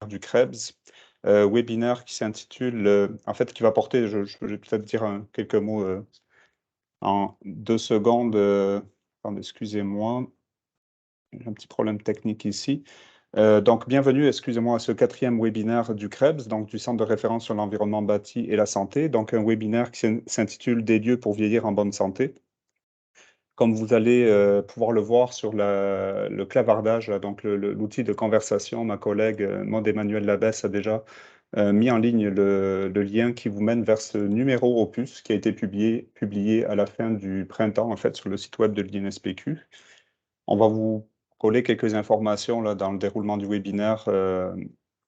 du Krebs, webinaire qui s'intitule, en fait, qui va porter, je vais peut-être dire quelques mots en 2 secondes. Attendez, excusez-moi, j'ai un petit problème technique ici. Donc, bienvenue, excusez-moi, à ce 4e webinaire du Krebs, donc du Centre de référence sur l'environnement bâti et la santé. Donc, un webinaire qui s'intitule Des lieux pour vieillir en bonne santé. Comme vous allez pouvoir le voir sur le clavardage, là, donc l'outil de conversation, ma collègue Maud Emmanuel Labesse a déjà mis en ligne le lien qui vous mène vers ce numéro opus qui a été publié à la fin du printemps, en fait, sur le site web de l'INSPQ. On va vous coller quelques informations là, dans le déroulement du webinaire,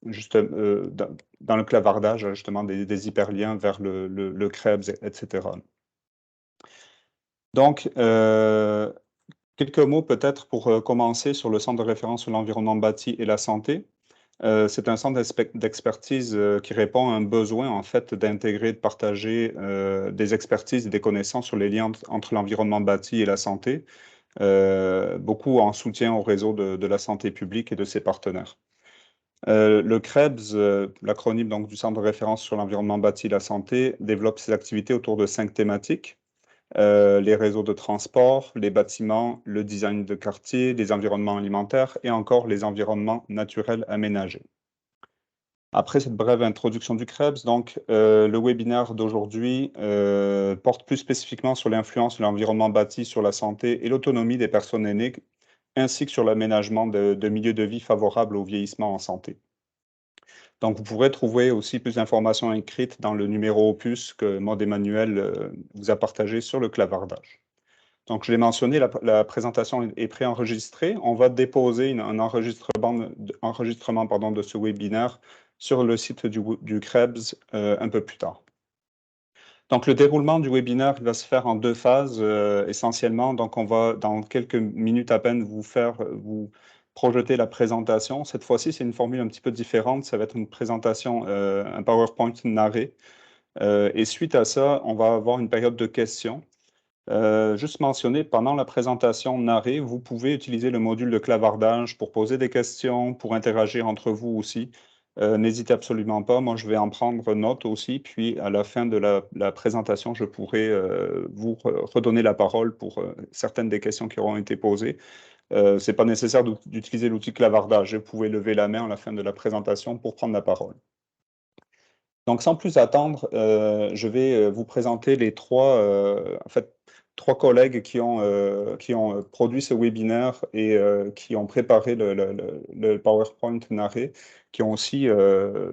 juste dans le clavardage, justement, des hyperliens vers le Krebs, etc. Donc, quelques mots peut-être pour commencer sur le Centre de référence sur l'environnement bâti et la santé. C'est un centre d'expertise qui répond à un besoin en fait d'intégrer, de partager des expertises et des connaissances sur les liens entre l'environnement bâti et la santé, beaucoup en soutien au réseau de la santé publique et de ses partenaires. Le Krebs, l'acronyme donc du Centre de référence sur l'environnement bâti et la santé, développe ses activités autour de 5 thématiques. Les réseaux de transport, les bâtiments, le design de quartier, les environnements alimentaires et encore les environnements naturels aménagés. Après cette brève introduction du Krebs, donc, le webinaire d'aujourd'hui porte plus spécifiquement sur l'influence de l'environnement bâti sur la santé et l'autonomie des personnes aînées, ainsi que sur l'aménagement de milieux de vie favorables au vieillissement en santé. Donc, vous pourrez trouver aussi plus d'informations écrites dans le numéro opus que Maud Emmanuel vous a partagé sur le clavardage. Donc, je l'ai mentionné, la présentation est préenregistrée. On va déposer un enregistrement pardon, de ce webinaire sur le site du Krebs un peu plus tard. Donc, le déroulement du webinaire va se faire en 2 phases essentiellement. Donc, on va, dans quelques minutes à peine, vous projeter la présentation. Cette fois-ci, c'est une formule un petit peu différente. Ça va être une présentation, un PowerPoint narré. Et suite à ça, on va avoir une période de questions. Juste mentionner, pendant la présentation narrée, vous pouvez utiliser le module de clavardage pour poser des questions, pour interagir entre vous aussi. N'hésitez absolument pas, moi je vais en prendre note aussi, puis à la fin de la présentation, je pourrai vous redonner la parole pour certaines des questions qui auront été posées. Ce n'est pas nécessaire d'utiliser l'outil clavardage, vous pouvez lever la main à la fin de la présentation pour prendre la parole. Donc sans plus attendre, je vais vous présenter les 3, en fait, 3 collègues qui ont produit ce webinaire et qui ont préparé le PowerPoint narré, qui ont aussi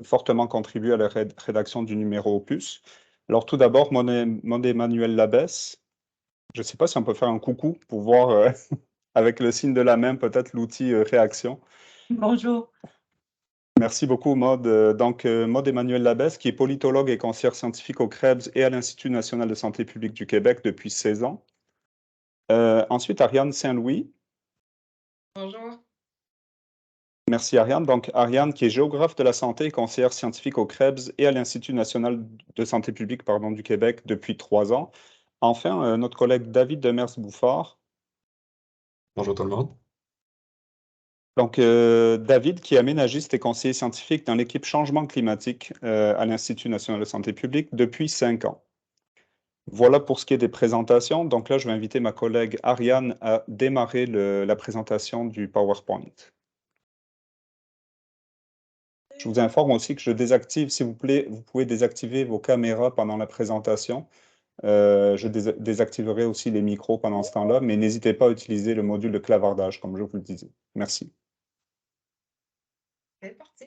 fortement contribué à la rédaction du numéro opus. Alors tout d'abord, Maud Emmanuel Labesse. Je ne sais pas si on peut faire un coucou pour voir avec le signe de la main peut-être l'outil réaction. Bonjour. Merci beaucoup, Maud. Donc, Maud Emmanuel Labesse, qui est politologue et conseillère scientifique au Krebs et à l'Institut national de santé publique du Québec depuis 16 ans. Ensuite, Ariane Saint-Louis. Bonjour. Merci, Ariane. Donc, Ariane, qui est géographe de la santé et conseillère scientifique au Krebs et à l'Institut national de santé publique du Québec depuis 3 ans. Enfin, notre collègue David Demers-Bouffard. Bonjour tout le monde. Donc, David, qui est aménagiste et conseiller scientifique dans l'équipe changement climatique à l'Institut national de santé publique depuis 5 ans. Voilà pour ce qui est des présentations. Donc là, je vais inviter ma collègue Ariane à démarrer la présentation du PowerPoint. Je vous informe aussi que je désactive, s'il vous plaît, vous pouvez désactiver vos caméras pendant la présentation. Je désactiverai aussi les micros pendant ce temps-là, mais n'hésitez pas à utiliser le module de clavardage, comme je vous le disais. Merci. C'est parti.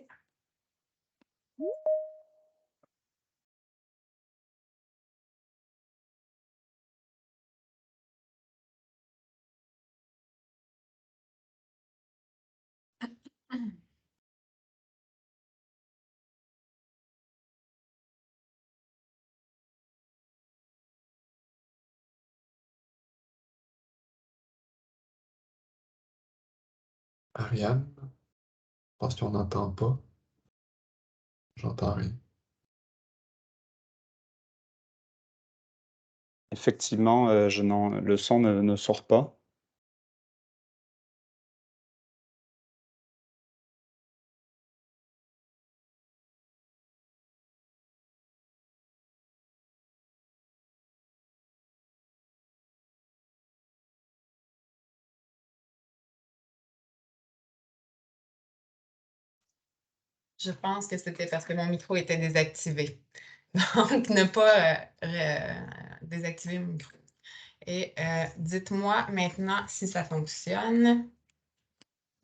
Ariane, je pense qu'on n'entend pas. J'entends rien. Effectivement, le son ne sort pas. Je pense que c'était parce que mon micro était désactivé. Donc, ne pas désactiver mon micro. Et dites-moi maintenant si ça fonctionne.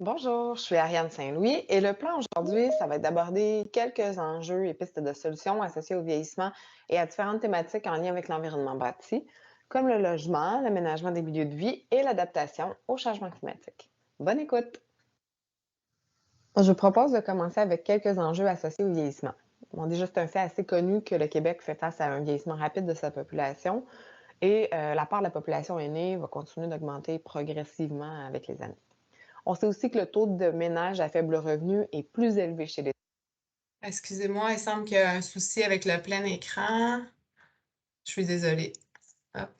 Bonjour, je suis Ariane Saint-Louis et le plan aujourd'hui, ça va être d'aborder quelques enjeux et pistes de solutions associés au vieillissement et à différentes thématiques en lien avec l'environnement bâti, comme le logement, l'aménagement des milieux de vie et l'adaptation au changement climatique. Bonne écoute! Je propose de commencer avec quelques enjeux associés au vieillissement. Bon, déjà, c'est un fait assez connu que le Québec fait face à un vieillissement rapide de sa population et la part de la population aînée va continuer d'augmenter progressivement avec les années. On sait aussi que le taux de ménages à faible revenu est plus élevé chez les... Excusez-moi, il semble qu'il y a un souci avec le plein écran. Je suis désolée. Hop.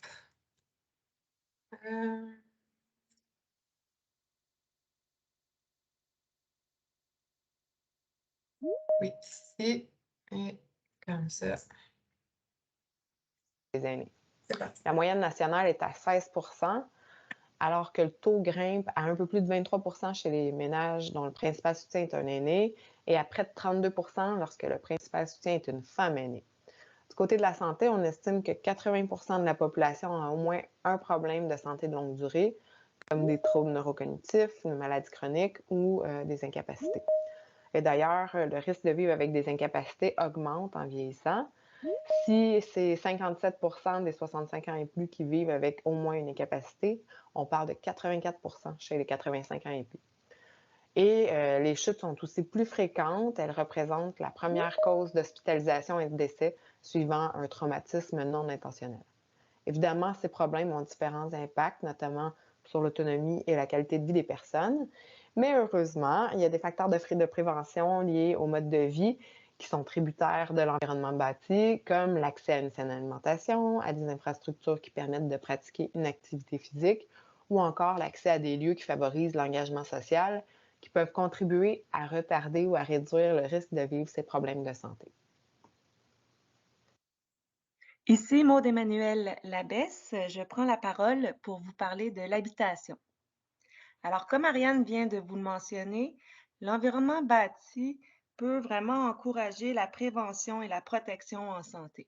Oui, ici et comme ça. aînés. C'est parti. La moyenne nationale est à 16 %, alors que le taux grimpe à un peu plus de 23 % chez les ménages dont le principal soutien est un aîné et à près de 32 % lorsque le principal soutien est une femme aînée. Du côté de la santé, on estime que 80 % de la population a au moins un problème de santé de longue durée, comme des troubles neurocognitifs, une maladie chronique ou des incapacités. Et d'ailleurs, le risque de vivre avec des incapacités augmente en vieillissant. Si c'est 57 % des 65 ans et plus qui vivent avec au moins une incapacité, on parle de 84 % chez les 85 ans et plus. Et les chutes sont aussi plus fréquentes. Elles représentent la première cause d'hospitalisation et de décès suivant un traumatisme non intentionnel. Évidemment, ces problèmes ont différents impacts, notamment sur l'autonomie et la qualité de vie des personnes. Mais heureusement, il y a des facteurs de prévention liés au mode de vie qui sont tributaires de l'environnement bâti, comme l'accès à une saine alimentation, à des infrastructures qui permettent de pratiquer une activité physique, ou encore l'accès à des lieux qui favorisent l'engagement social, qui peuvent contribuer à retarder ou à réduire le risque de vivre ces problèmes de santé. Ici Maude Emmanuelle Labesse, je prends la parole pour vous parler de l'habitation. Alors, comme Ariane vient de vous le mentionner, l'environnement bâti peut vraiment encourager la prévention et la protection en santé.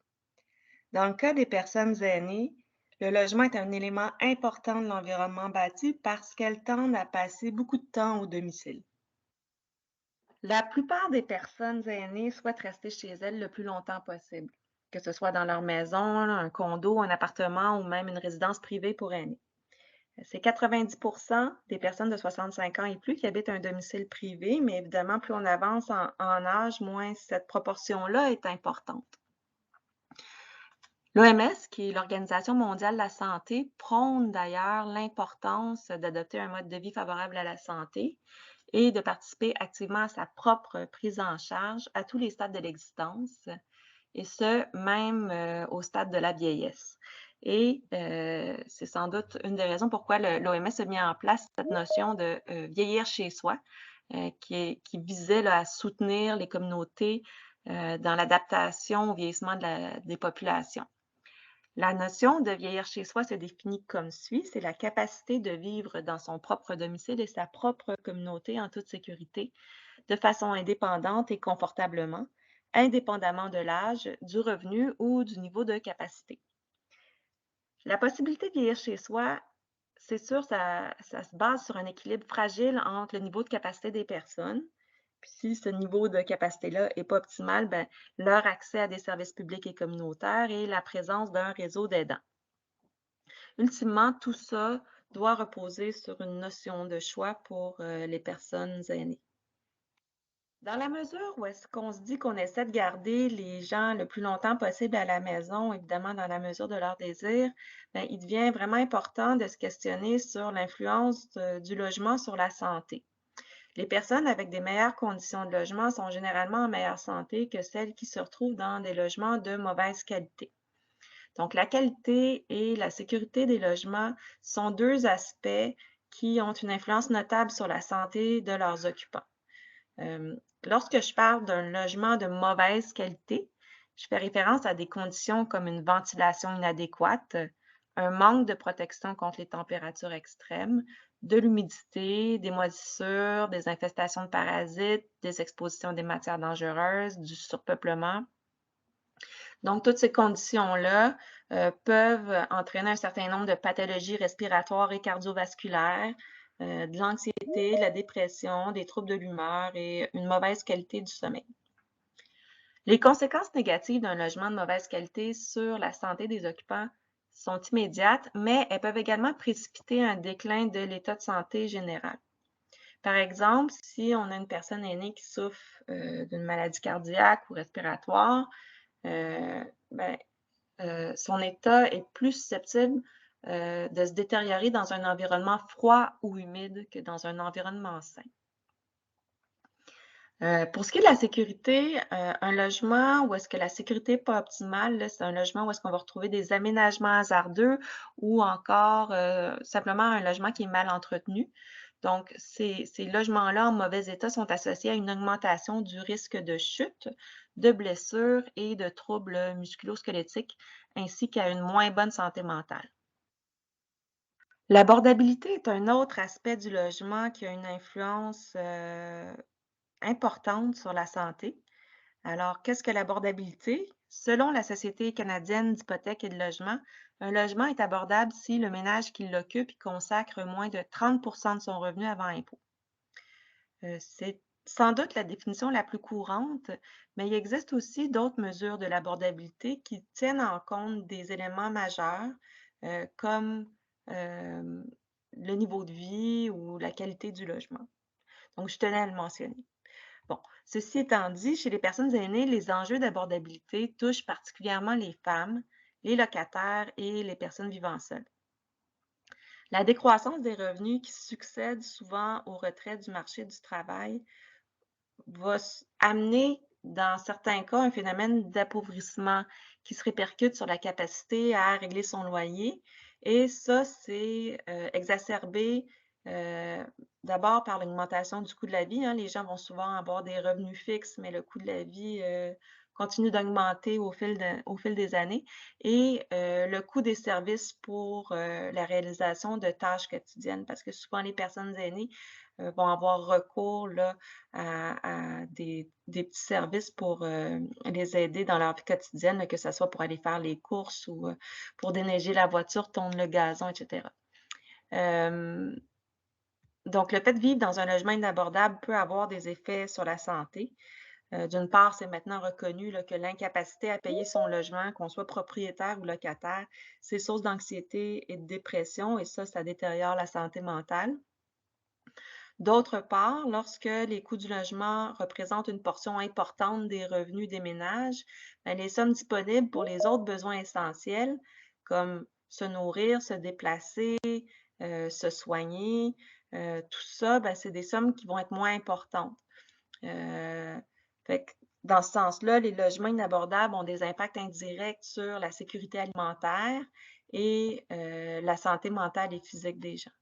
Dans le cas des personnes aînées, le logement est un élément important de l'environnement bâti parce qu'elles tendent à passer beaucoup de temps au domicile. La plupart des personnes aînées souhaitent rester chez elles le plus longtemps possible, que ce soit dans leur maison, un condo, un appartement ou même une résidence privée pour aînés. C'est 90 % des personnes de 65 ans et plus qui habitent un domicile privé, mais évidemment, plus on avance en âge, moins cette proportion-là est importante. L'OMS, qui est l'Organisation mondiale de la santé, prône d'ailleurs l'importance d'adopter un mode de vie favorable à la santé et de participer activement à sa propre prise en charge à tous les stades de l'existence, et ce, même au stade de la vieillesse. Et c'est sans doute une des raisons pourquoi l'OMS a mis en place cette notion de vieillir chez soi, qui visait là, à soutenir les communautés dans l'adaptation au vieillissement des populations. La notion de vieillir chez soi se définit comme suit: c'est la capacité de vivre dans son propre domicile et sa propre communauté en toute sécurité, de façon indépendante et confortablement, indépendamment de l'âge, du revenu ou du niveau de capacité. La possibilité de vieillir chez soi, c'est sûr, ça se base sur un équilibre fragile entre le niveau de capacité des personnes. Puis si ce niveau de capacité-là n'est pas optimal, ben, leur accès à des services publics et communautaires et la présence d'un réseau d'aidants. Ultimement, tout ça doit reposer sur une notion de choix pour les personnes aînées. Dans la mesure où est-ce qu'on se dit qu'on essaie de garder les gens le plus longtemps possible à la maison, évidemment dans la mesure de leur désir, bien, il devient vraiment important de se questionner sur l'influence du logement sur la santé. Les personnes avec des meilleures conditions de logement sont généralement en meilleure santé que celles qui se retrouvent dans des logements de mauvaise qualité. Donc, la qualité et la sécurité des logements sont deux aspects qui ont une influence notable sur la santé de leurs occupants. Lorsque je parle d'un logement de mauvaise qualité, je fais référence à des conditions comme une ventilation inadéquate, un manque de protection contre les températures extrêmes, de l'humidité, des moisissures, des infestations de parasites, des expositions à des matières dangereuses, du surpeuplement. Donc, toutes ces conditions-là peuvent entraîner un certain nombre de pathologies respiratoires et cardiovasculaires, de l'anxiété, de la dépression, des troubles de l'humeur et une mauvaise qualité du sommeil. Les conséquences négatives d'un logement de mauvaise qualité sur la santé des occupants sont immédiates, mais elles peuvent également précipiter un déclin de l'état de santé général. Par exemple, si on a une personne aînée qui souffre d'une maladie cardiaque ou respiratoire, son état est plus susceptible de se détériorer dans un environnement froid ou humide que dans un environnement sain. Pour ce qui est de la sécurité, un logement où est-ce que la sécurité n'est pas optimale, c'est un logement où est-ce qu'on va retrouver des aménagements hasardeux ou encore simplement un logement qui est mal entretenu. Donc, ces logements-là en mauvais état sont associés à une augmentation du risque de chute, de blessures et de troubles musculo-squelettiques, ainsi qu'à une moins bonne santé mentale. L'abordabilité est un autre aspect du logement qui a une influence importante sur la santé. Alors, qu'est-ce que l'abordabilité? Selon la Société canadienne d'hypothèques et de logement, un logement est abordable si le ménage qui l'occupe y consacre moins de 30 de son revenu avant impôt. C'est sans doute la définition la plus courante, mais il existe aussi d'autres mesures de l'abordabilité qui tiennent en compte des éléments majeurs comme le niveau de vie ou la qualité du logement. Donc, je tenais à le mentionner. Bon, ceci étant dit, chez les personnes aînées, les enjeux d'abordabilité touchent particulièrement les femmes, les locataires et les personnes vivant seules. La décroissance des revenus qui succède souvent au retrait du marché du travail va amener, dans certains cas, un phénomène d'appauvrissement qui se répercute sur la capacité à régler son loyer. Et ça, c'est exacerbé d'abord par l'augmentation du coût de la vie. Hein. Les gens vont souvent avoir des revenus fixes, mais le coût de la vie continue d'augmenter au fil des années. Et le coût des services pour la réalisation de tâches quotidiennes, parce que souvent les personnes aînées vont avoir recours là, à des petits services pour les aider dans leur vie quotidienne, là, que ce soit pour aller faire les courses ou pour déneiger la voiture, tondre le gazon, etc. Donc, le fait de vivre dans un logement inabordable peut avoir des effets sur la santé. D'une part, c'est maintenant reconnu là, que l'incapacité à payer son logement, qu'on soit propriétaire ou locataire, c'est source d'anxiété et de dépression, et ça détériore la santé mentale. D'autre part, lorsque les coûts du logement représentent une portion importante des revenus des ménages, les sommes disponibles pour les autres besoins essentiels, comme se nourrir, se déplacer, se soigner, tout ça, c'est des sommes qui vont être moins importantes. Fait que dans ce sens-là, les logements inabordables ont des impacts indirects sur la sécurité alimentaire et la santé mentale et physique des gens.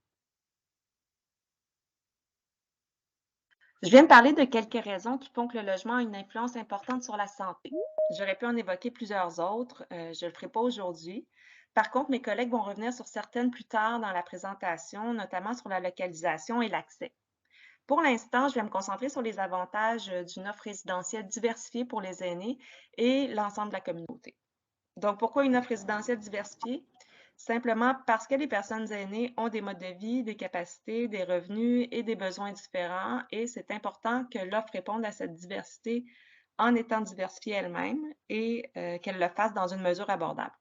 Je viens de parler de quelques raisons qui font que le logement a une influence importante sur la santé. J'aurais pu en évoquer plusieurs autres, je ne le ferai pas aujourd'hui. Par contre, mes collègues vont revenir sur certaines plus tard dans la présentation, notamment sur la localisation et l'accès. Pour l'instant, je vais me concentrer sur les avantages d'une offre résidentielle diversifiée pour les aînés et l'ensemble de la communauté. Donc, pourquoi une offre résidentielle diversifiée? Simplement parce que les personnes aînées ont des modes de vie, des capacités, des revenus et des besoins différents, et c'est important que l'offre réponde à cette diversité en étant diversifiée elle-même et qu'elle le fasse dans une mesure abordable.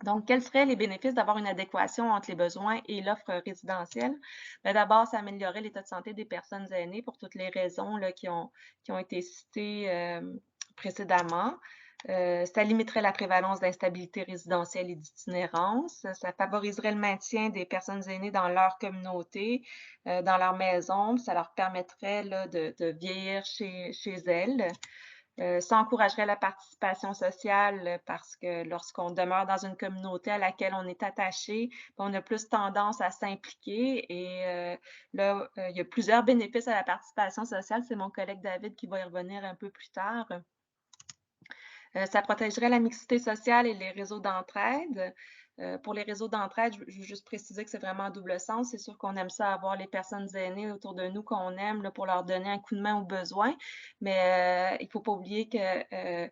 Donc, quels seraient les bénéfices d'avoir une adéquation entre les besoins et l'offre résidentielle? D'abord, ça améliorerait l'état de santé des personnes aînées pour toutes les raisons là, qui ont été citées précédemment. Ça limiterait la prévalence d'instabilité résidentielle et d'itinérance. Ça favoriserait le maintien des personnes aînées dans leur communauté, dans leur maison. Ça leur permettrait là, de vieillir chez elles. Ça encouragerait la participation sociale parce que lorsqu'on demeure dans une communauté à laquelle on est attaché, on a plus tendance à s'impliquer et là, il y a plusieurs bénéfices à la participation sociale. C'est mon collègue David qui va y revenir un peu plus tard. Ça protégerait la mixité sociale et les réseaux d'entraide. Pour les réseaux d'entraide, je veux juste préciser que c'est vraiment à double sens. C'est sûr qu'on aime ça avoir les personnes aînées autour de nous qu'on aime là, pour leur donner un coup de main au besoin, mais il ne faut pas oublier que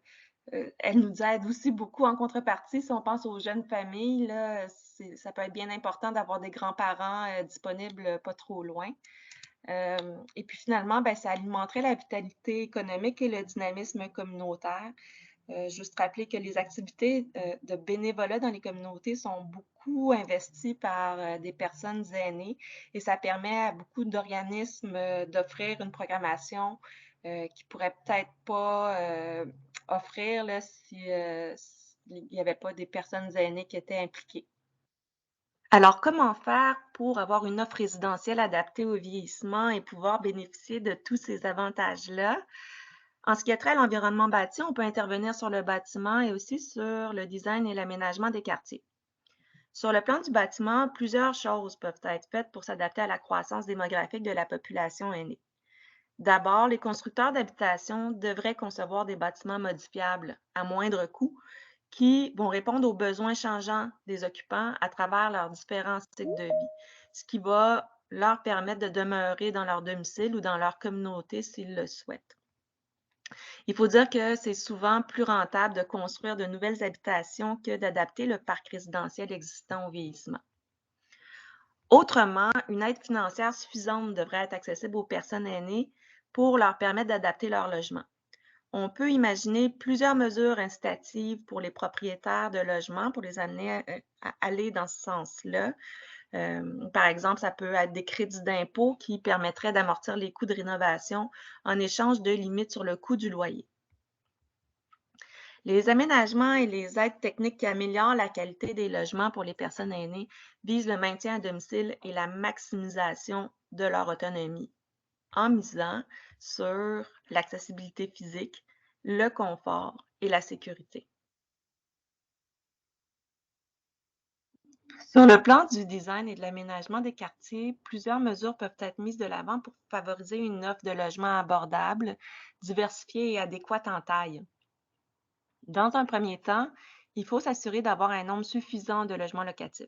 elles nous aident aussi beaucoup en contrepartie. Si on pense aux jeunes familles, là, ça peut être bien important d'avoir des grands-parents disponibles pas trop loin. Et puis finalement, ben, ça alimenterait la vitalité économique et le dynamisme communautaire. Juste rappeler que les activités de bénévolat dans les communautés sont beaucoup investies par des personnes aînées et ça permet à beaucoup d'organismes d'offrir une programmation qu'ils ne pourraient peut-être pas offrir là, s'il n'y avait pas des personnes aînées qui étaient impliquées. Alors, comment faire pour avoir une offre résidentielle adaptée au vieillissement et pouvoir bénéficier de tous ces avantages-là? En ce qui a trait à l'environnement bâti, on peut intervenir sur le bâtiment et aussi sur le design et l'aménagement des quartiers. Sur le plan du bâtiment, plusieurs choses peuvent être faites pour s'adapter à la croissance démographique de la population aînée. D'abord, les constructeurs d'habitation devraient concevoir des bâtiments modifiables à moindre coût qui vont répondre aux besoins changeants des occupants à travers leurs différents cycles de vie, ce qui va leur permettre de demeurer dans leur domicile ou dans leur communauté s'ils le souhaitent. Il faut dire que c'est souvent plus rentable de construire de nouvelles habitations que d'adapter le parc résidentiel existant au vieillissement. Autrement, une aide financière suffisante devrait être accessible aux personnes aînées pour leur permettre d'adapter leur logement. On peut imaginer plusieurs mesures incitatives pour les propriétaires de logements pour les amener à aller dans ce sens-là. Par exemple, ça peut être des crédits d'impôt qui permettraient d'amortir les coûts de rénovation en échange de limites sur le coût du loyer. Les aménagements et les aides techniques qui améliorent la qualité des logements pour les personnes aînées visent le maintien à domicile et la maximisation de leur autonomie, en misant sur l'accessibilité physique, le confort et la sécurité. Sur le plan du design et de l'aménagement des quartiers, plusieurs mesures peuvent être mises de l'avant pour favoriser une offre de logements abordable, diversifiée et adéquate en taille. Dans un premier temps, il faut s'assurer d'avoir un nombre suffisant de logements locatifs.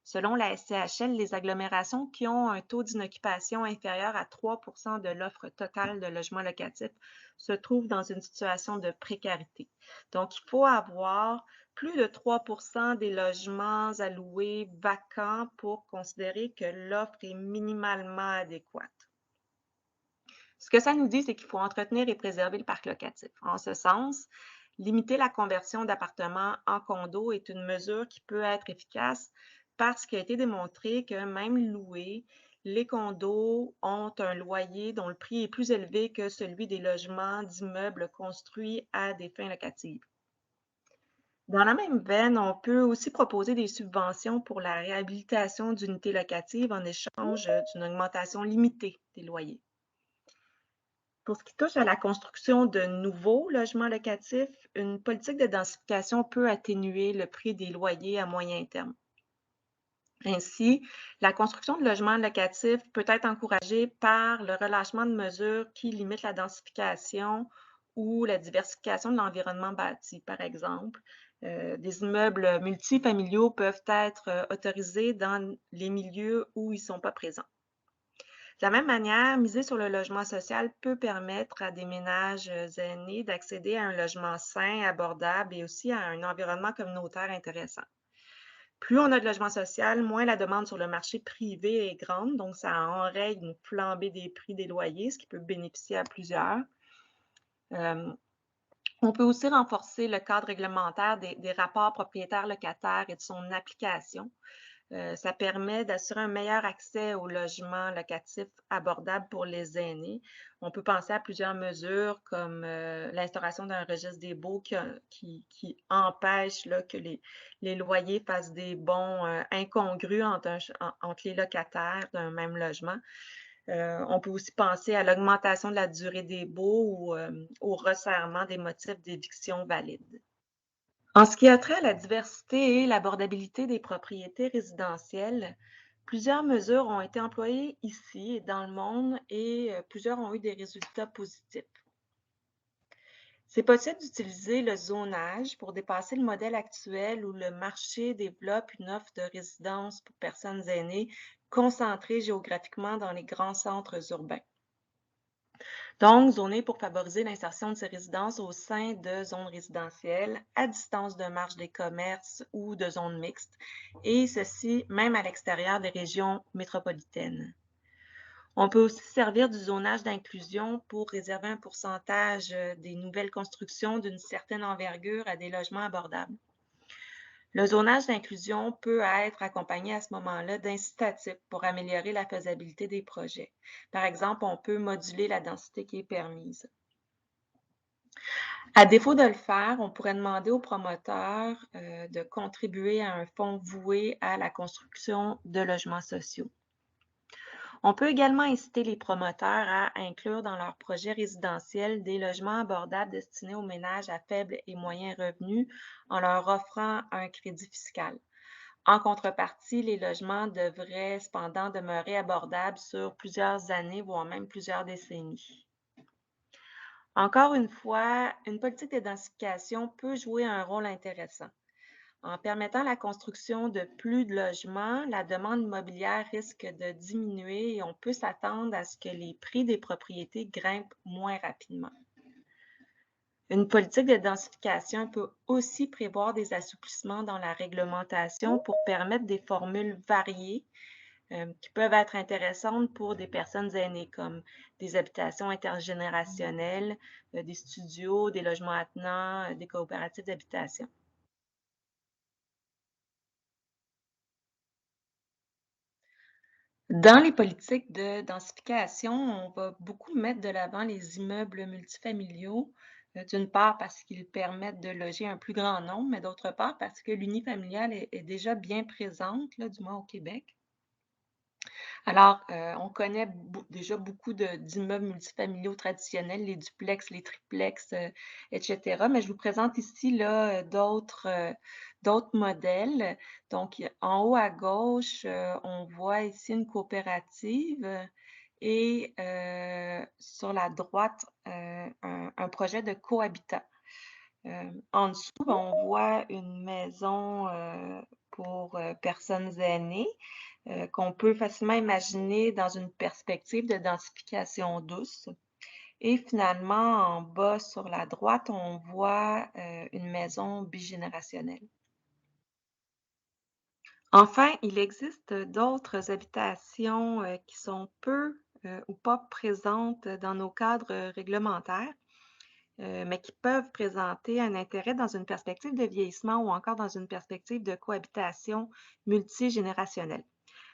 Selon la SCHL, les agglomérations qui ont un taux d'inoccupation inférieur à 3 % de l'offre totale de logements locatifs se trouvent dans une situation de précarité. Donc, il faut avoir plus de 3 % des logements alloués vacants pour considérer que l'offre est minimalement adéquate. Ce que ça nous dit, c'est qu'il faut entretenir et préserver le parc locatif. En ce sens, limiter la conversion d'appartements en condos est une mesure qui peut être efficace parce qu'il a été démontré que même loués, les condos ont un loyer dont le prix est plus élevé que celui des logements d'immeubles construits à des fins locatives. Dans la même veine, on peut aussi proposer des subventions pour la réhabilitation d'unités locatives en échange d'une augmentation limitée des loyers. Pour ce qui touche à la construction de nouveaux logements locatifs, une politique de densification peut atténuer le prix des loyers à moyen terme. Ainsi, la construction de logements locatifs peut être encouragée par le relâchement de mesures qui limitent la densification ou la diversification de l'environnement bâti, par exemple. Des immeubles multifamiliaux peuvent être autorisés dans les milieux où ils ne sont pas présents. De la même manière, miser sur le logement social peut permettre à des ménages aînés d'accéder à un logement sain, abordable et aussi à un environnement communautaire intéressant. Plus on a de logement social, moins la demande sur le marché privé est grande, donc ça enraye une flambée des prix des loyers, ce qui peut bénéficier à plusieurs. On peut aussi renforcer le cadre réglementaire des rapports propriétaires-locataires et de son application. Ça permet d'assurer un meilleur accès aux logements locatifs abordables pour les aînés. On peut penser à plusieurs mesures comme l'instauration d'un registre des baux qui empêche là, que les loyers fassent des bons incongrus entre les locataires d'un même logement. On peut aussi penser à l'augmentation de la durée des baux ou au resserrement des motifs d'éviction valides. En ce qui a trait à la diversité et l'abordabilité des propriétés résidentielles, plusieurs mesures ont été employées ici et dans le monde et plusieurs ont eu des résultats positifs. C'est possible d'utiliser le zonage pour dépasser le modèle actuel où le marché développe une offre de résidence pour personnes aînées concentrée géographiquement dans les grands centres urbains. Donc, zoner pour favoriser l'insertion de ces résidences au sein de zones résidentielles à distance de marche des commerces ou de zones mixtes, et ceci même à l'extérieur des régions métropolitaines. On peut aussi servir du zonage d'inclusion pour réserver un pourcentage des nouvelles constructions d'une certaine envergure à des logements abordables. Le zonage d'inclusion peut être accompagné à ce moment-là d'incitatifs pour améliorer la faisabilité des projets. Par exemple, on peut moduler la densité qui est permise. À défaut de le faire, on pourrait demander aux promoteurs de contribuer à un fonds voué à la construction de logements sociaux. On peut également inciter les promoteurs à inclure dans leurs projets résidentiels des logements abordables destinés aux ménages à faible et moyen revenus en leur offrant un crédit fiscal. En contrepartie, les logements devraient cependant demeurer abordables sur plusieurs années, voire même plusieurs décennies. Encore une fois, une politique de densification peut jouer un rôle intéressant. En permettant la construction de plus de logements, la demande immobilière risque de diminuer et on peut s'attendre à ce que les prix des propriétés grimpent moins rapidement. Une politique de densification peut aussi prévoir des assouplissements dans la réglementation pour permettre des formules variées qui peuvent être intéressantes pour des personnes aînées, comme des habitations intergénérationnelles, des studios, des logements attenants, des coopératives d'habitation. Dans les politiques de densification, on va beaucoup mettre de l'avant les immeubles multifamiliaux, d'une part parce qu'ils permettent de loger un plus grand nombre, mais d'autre part parce que l'unifamilial est déjà bien présente, là, du moins au Québec. Alors, on connaît déjà beaucoup d'immeubles multifamiliaux traditionnels, les duplex, les triplex, etc. Mais je vous présente ici là, d'autres modèles. Donc, en haut à gauche, on voit ici une coopérative et sur la droite, un projet de cohabitat. En dessous, on voit une maison pour personnes aînées qu'on peut facilement imaginer dans une perspective de densification douce. Et finalement, en bas sur la droite, on voit une maison bigénérationnelle. Enfin, il existe d'autres habitations qui sont peu ou pas présentes dans nos cadres réglementaires, mais qui peuvent présenter un intérêt dans une perspective de vieillissement ou encore dans une perspective de cohabitation multigénérationnelle.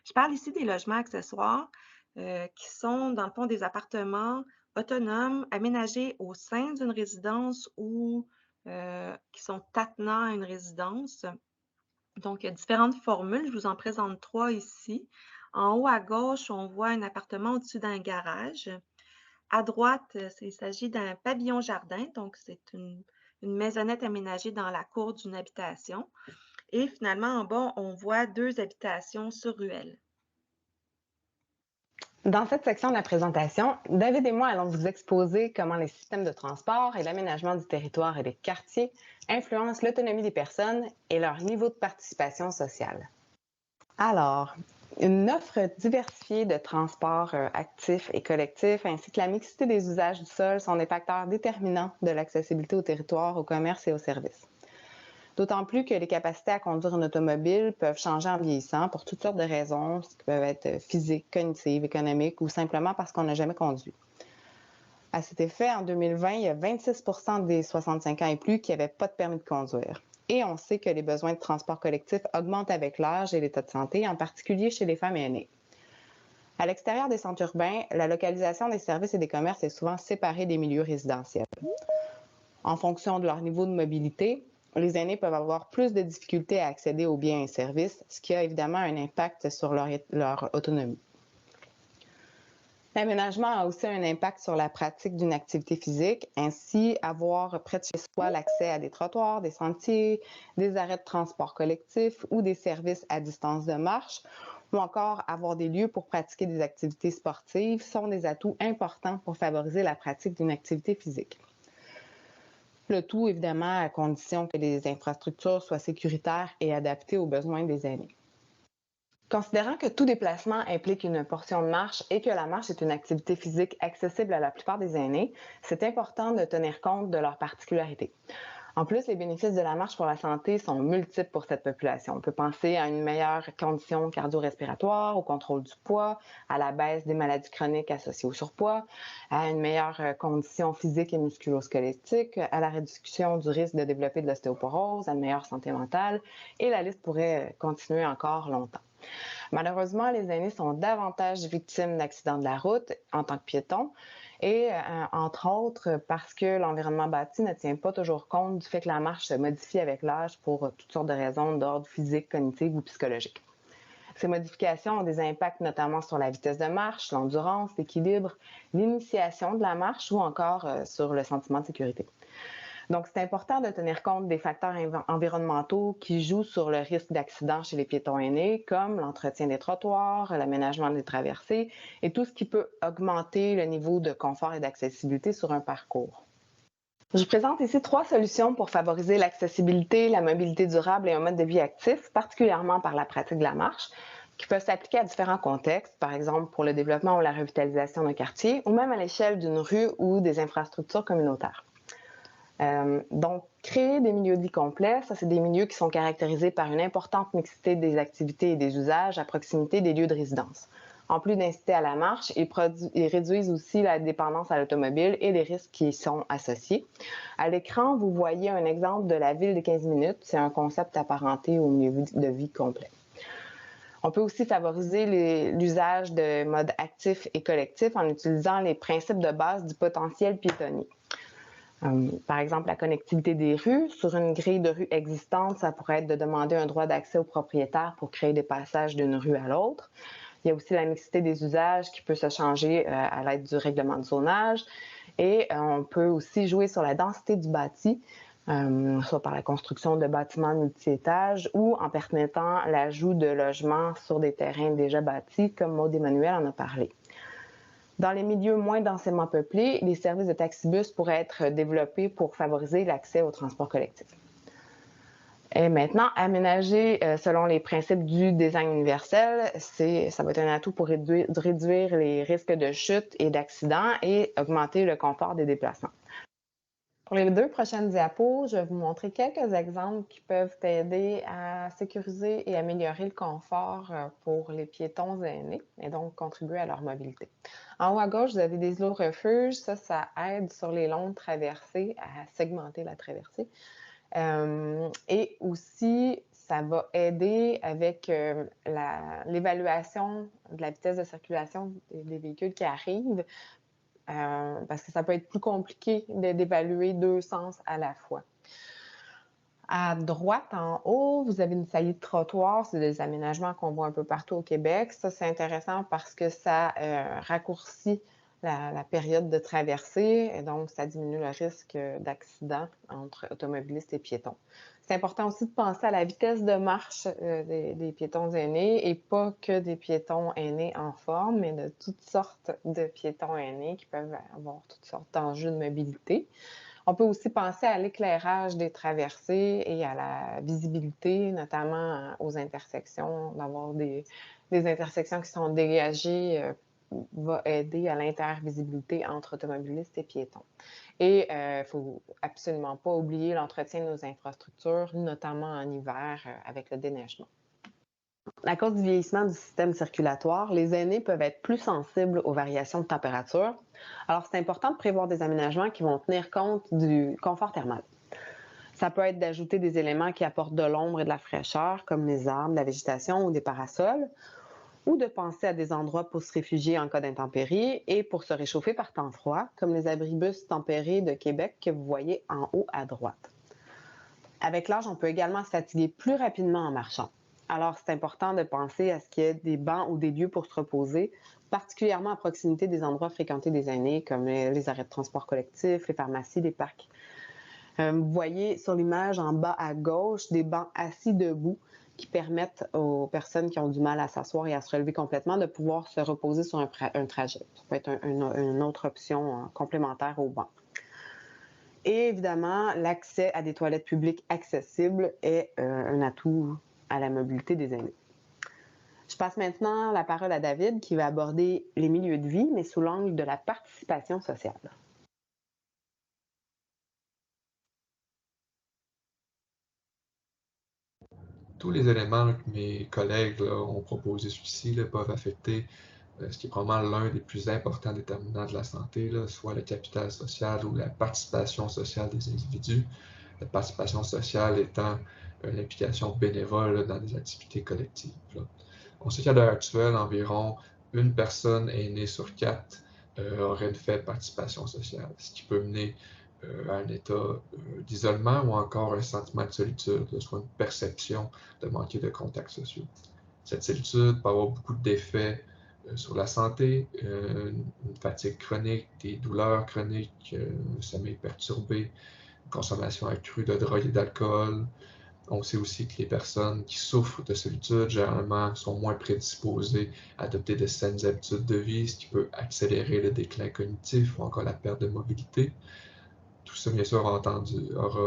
Je parle ici des logements accessoires qui sont, dans le fond, des appartements autonomes aménagés au sein d'une résidence ou qui sont attenants à une résidence. Donc, il y a différentes formules. Je vous en présente 3 ici. En haut à gauche, on voit un appartement au-dessus d'un garage. À droite, il s'agit d'un pavillon-jardin, donc c'est une maisonnette aménagée dans la cour d'une habitation. Et finalement, en bas, on voit 2 habitations sur ruelle. Dans cette section de la présentation, David et moi allons vous exposer comment les systèmes de transport et l'aménagement du territoire et des quartiers influencent l'autonomie des personnes et leur niveau de participation sociale. Alors, une offre diversifiée de transports actifs et collectifs ainsi que la mixité des usages du sol sont des facteurs déterminants de l'accessibilité au territoire, au commerce et aux services. D'autant plus que les capacités à conduire une automobile peuvent changer en vieillissant pour toutes sortes de raisons, qui peuvent être physiques, cognitives, économiques ou simplement parce qu'on n'a jamais conduit. À cet effet, en 2020, il y a 26% des 65 ans et plus qui n'avaient pas de permis de conduire. Et on sait que les besoins de transport collectif augmentent avec l'âge et l'état de santé, en particulier chez les femmes aînées. À l'extérieur des centres urbains, la localisation des services et des commerces est souvent séparée des milieux résidentiels. En fonction de leur niveau de mobilité, les aînés peuvent avoir plus de difficultés à accéder aux biens et services, ce qui a évidemment un impact sur leur autonomie. L'aménagement a aussi un impact sur la pratique d'une activité physique, ainsi avoir près de chez soi l'accès à des trottoirs, des sentiers, des arrêts de transport collectif ou des services à distance de marche, ou encore avoir des lieux pour pratiquer des activités sportives sont des atouts importants pour favoriser la pratique d'une activité physique. Le tout, évidemment, à condition que les infrastructures soient sécuritaires et adaptées aux besoins des aînés. Considérant que tout déplacement implique une portion de marche et que la marche est une activité physique accessible à la plupart des aînés, c'est important de tenir compte de leurs particularités. En plus, les bénéfices de la marche pour la santé sont multiples pour cette population. On peut penser à une meilleure condition cardio-respiratoire, au contrôle du poids, à la baisse des maladies chroniques associées au surpoids, à une meilleure condition physique et musculo-squelettique, à la réduction du risque de développer de l'ostéoporose, à une meilleure santé mentale, et la liste pourrait continuer encore longtemps. Malheureusement, les aînés sont davantage victimes d'accidents de la route en tant que piétons et entre autres parce que l'environnement bâti ne tient pas toujours compte du fait que la marche se modifie avec l'âge pour toutes sortes de raisons d'ordre physique, cognitif ou psychologique. Ces modifications ont des impacts notamment sur la vitesse de marche, l'endurance, l'équilibre, l'initiation de la marche ou encore sur le sentiment de sécurité. Donc, c'est important de tenir compte des facteurs environnementaux qui jouent sur le risque d'accident chez les piétons aînés, comme l'entretien des trottoirs, l'aménagement des traversées et tout ce qui peut augmenter le niveau de confort et d'accessibilité sur un parcours. Je vous présente ici 3 solutions pour favoriser l'accessibilité, la mobilité durable et un mode de vie actif, particulièrement par la pratique de la marche, qui peuvent s'appliquer à différents contextes, par exemple pour le développement ou la revitalisation d'un quartier, ou même à l'échelle d'une rue ou des infrastructures communautaires. Donc, créer des milieux de vie complets, ça, c'est des milieux qui sont caractérisés par une importante mixité des activités et des usages à proximité des lieux de résidence. En plus d'inciter à la marche, ils réduisent aussi la dépendance à l'automobile et les risques qui y sont associés. À l'écran, vous voyez un exemple de la ville de 15 minutes. C'est un concept apparenté au milieu de vie complet. On peut aussi favoriser l'usage de modes actifs et collectifs en utilisant les principes de base du potentiel piétonnier. Par exemple, la connectivité des rues. Sur une grille de rue existante, ça pourrait être de demander un droit d'accès aux propriétaires pour créer des passages d'une rue à l'autre. Il y a aussi la mixité des usages qui peut se changer à l'aide du règlement de zonage. Et on peut aussi jouer sur la densité du bâti, soit par la construction de bâtiments multi-étages ou en permettant l'ajout de logements sur des terrains déjà bâtis, comme Maud Emmanuel en a parlé. Dans les milieux moins densément peuplés, les services de taxibus pourraient être développés pour favoriser l'accès au transport collectif. Et maintenant, aménager selon les principes du design universel, ça va être un atout pour réduire les risques de chute et d'accidents et augmenter le confort des déplacements. Pour les 2 prochaines diapos, je vais vous montrer quelques exemples qui peuvent aider à sécuriser et améliorer le confort pour les piétons aînés et donc contribuer à leur mobilité. En haut à gauche, vous avez des îlots refuges. Ça aide sur les longues traversées à segmenter la traversée. Et aussi, ça va aider avec l'évaluation de la vitesse de circulation des véhicules qui arrivent. Parce que ça peut être plus compliqué d'évaluer 2 sens à la fois. À droite, en haut, vous avez une saillie de trottoir. C'est des aménagements qu'on voit un peu partout au Québec. Ça, c'est intéressant parce que ça raccourcit la période de traversée et donc ça diminue le risque d'accident entre automobilistes et piétons. C'est important aussi de penser à la vitesse de marche des piétons aînés et pas que des piétons aînés en forme, mais de toutes sortes de piétons aînés qui peuvent avoir toutes sortes d'enjeux de mobilité. On peut aussi penser à l'éclairage des traversées et à la visibilité, notamment aux intersections, d'avoir des intersections qui sont dégagées va aider à l'intervisibilité entre automobilistes et piétons. Et il ne faut absolument pas oublier l'entretien de nos infrastructures, notamment en hiver avec le déneigement. À cause du vieillissement du système circulatoire, les aînés peuvent être plus sensibles aux variations de température. Alors, c'est important de prévoir des aménagements qui vont tenir compte du confort thermal. Ça peut être d'ajouter des éléments qui apportent de l'ombre et de la fraîcheur, comme les arbres, la végétation ou des parasols, ou de penser à des endroits pour se réfugier en cas d'intempéries et pour se réchauffer par temps froid, comme les abribus tempérés de Québec que vous voyez en haut à droite. Avec l'âge, on peut également se fatiguer plus rapidement en marchant. Alors, c'est important de penser à ce qu'il y ait des bancs ou des lieux pour se reposer, particulièrement à proximité des endroits fréquentés des aînés, comme les arrêts de transport collectif, les pharmacies, les parcs. Vous voyez sur l'image en bas à gauche des bancs assis debout qui permettent aux personnes qui ont du mal à s'asseoir et à se relever complètement de pouvoir se reposer sur un trajet. Ça peut être une autre option complémentaire au banc. Et évidemment, l'accès à des toilettes publiques accessibles est un atout à la mobilité des aînés. Je passe maintenant la parole à David qui va aborder les milieux de vie, mais sous l'angle de la participation sociale. Tous les éléments que mes collègues là, ont proposés jusqu'ici peuvent affecter ce qui est probablement l'un des plus importants déterminants de la santé, là, soit le capital social ou la participation sociale des individus. La participation sociale étant l'implication bénévole là, dans des activités collectives. Là. On sait qu'à l'heure actuelle, environ une personne aînée sur 4 aurait une faible participation sociale, ce qui peut mener à un état d'isolement ou encore un sentiment de solitude, là, soit une perception de manquer de contacts sociaux. Cette solitude peut avoir beaucoup d'effets sur la santé, une fatigue chronique, des douleurs chroniques, un sommeil perturbé, une consommation accrue de drogue et d'alcool. On sait aussi que les personnes qui souffrent de solitude, généralement, sont moins prédisposées à adopter de saines habitudes de vie, ce qui peut accélérer le déclin cognitif ou encore la perte de mobilité. Tout ça, bien sûr, aura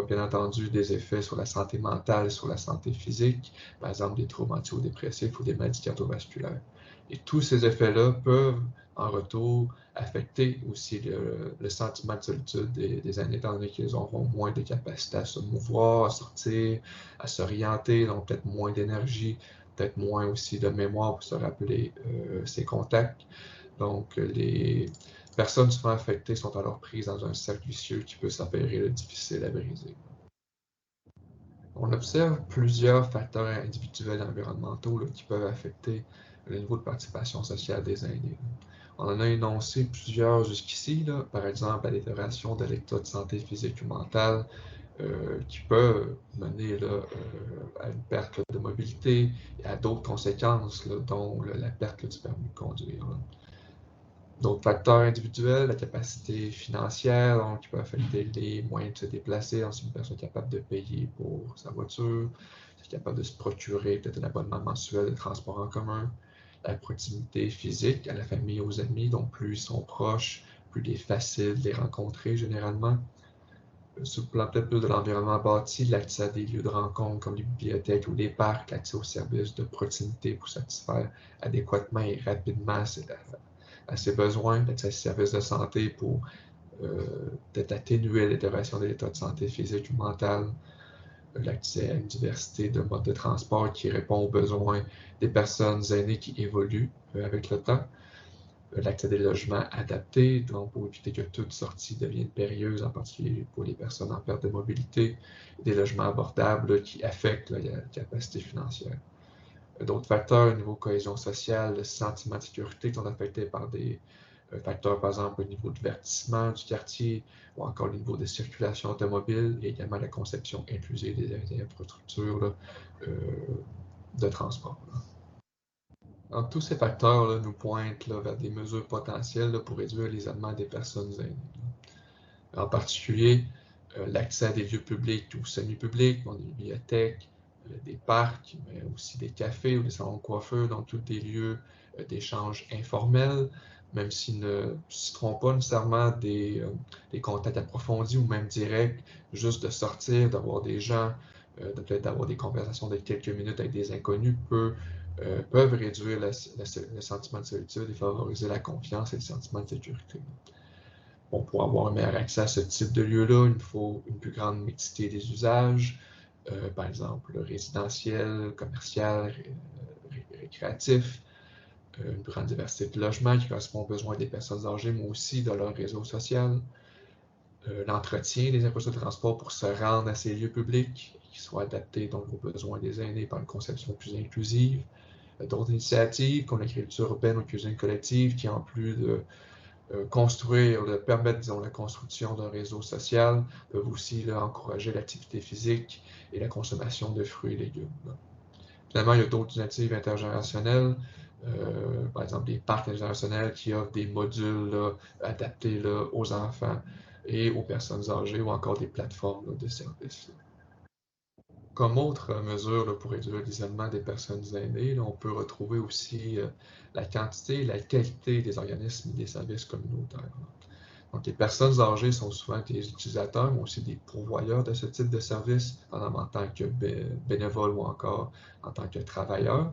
bien entendu des effets sur la santé mentale, sur la santé physique, par exemple des troubles antidépressifs ou des maladies cardiovasculaires. Et tous ces effets-là peuvent, en retour, affecter aussi le sentiment de solitude des aînés, étant donné qu'ils auront moins de capacité à se mouvoir, à sortir, à s'orienter, donc peut-être moins d'énergie, peut-être moins aussi de mémoire pour se rappeler ses contacts. Donc, les personnes souvent affectées sont alors prises dans un cercle vicieux qui peut s'avérer difficile à briser. On observe plusieurs facteurs individuels et environnementaux qui peuvent affecter le niveau de participation sociale des aînés. On en a énoncé plusieurs jusqu'ici, par exemple la détérioration de l'état de santé physique ou mentale, qui peut mener à une perte de mobilité et à d'autres conséquences, dont la perte du permis de conduire. D'autres facteurs individuels, la capacité financière, donc qui peut affecter les moyens de se déplacer. Donc, si une personne est capable de payer pour sa voiture, est capable de se procurer peut-être un abonnement mensuel de transport en commun. La proximité physique à la famille, aux amis, donc plus ils sont proches, plus il est facile de les rencontrer généralement. Sur le plan peut-être plus de l'environnement bâti, l'accès à des lieux de rencontre comme les bibliothèques ou les parcs, l'accès aux services de proximité pour satisfaire adéquatement et rapidement à ses besoins, l'accès à ses services de santé pour peut-être atténuer l'altération de l'état de santé physique ou mental, l'accès à une diversité de modes de transport qui répond aux besoins des personnes aînées qui évoluent avec le temps, l'accès à des logements adaptés, donc pour éviter que toute sortie devienne périlleuse, en particulier pour les personnes en perte de mobilité, des logements abordables qui affectent la capacité financière. D'autres facteurs au niveau cohésion sociale, le sentiment de sécurité qui sont affectés par des facteurs, par exemple, au niveau du verdissement du quartier ou encore au niveau de circulation automobile et également la conception inclusive des infrastructures de transport. Donc, tous ces facteurs nous pointent vers des mesures potentielles pour réduire l'isolement des personnes aînées. En particulier, l'accès à des lieux publics ou semi-publics, des bibliothèques, des parcs, mais aussi des cafés ou des salons de coiffeur, donc tous des lieux d'échange informels, même s'ils ne citeront pas nécessairement des contacts approfondis ou même directs, juste de sortir, d'avoir des gens, peut-être d'avoir des conversations de quelques minutes avec des inconnus peuvent réduire le sentiment de solitude et favoriser la confiance et le sentiment de sécurité. Bon, pour avoir un meilleur accès à ce type de lieu-là, il faut une plus grande mixité des usages, par exemple résidentiel, commercial, récréatif, une plus grande diversité de logements qui correspond aux besoins des personnes âgées, mais aussi de leur réseau social, l'entretien des infrastructures de transport pour se rendre à ces lieux publics qui soient adaptés donc aux besoins des aînés par une conception plus inclusive, d'autres initiatives comme l'écriture urbaine ou cuisine collective qui, en plus de permettre, disons, la construction d'un réseau social, peuvent aussi encourager l'activité physique et la consommation de fruits et légumes. Finalement, il y a d'autres initiatives intergénérationnelles, par exemple des parcs intergénérationnels qui offrent des modules adaptés aux enfants et aux personnes âgées ou encore des plateformes de services. Comme autre mesure pour réduire l'isolement des personnes aînées, on peut retrouver aussi la quantité et la qualité des organismes et des services communautaires. Donc, les personnes âgées sont souvent des utilisateurs, mais aussi des pourvoyeurs de ce type de service, en tant que bénévole ou encore en tant que travailleur.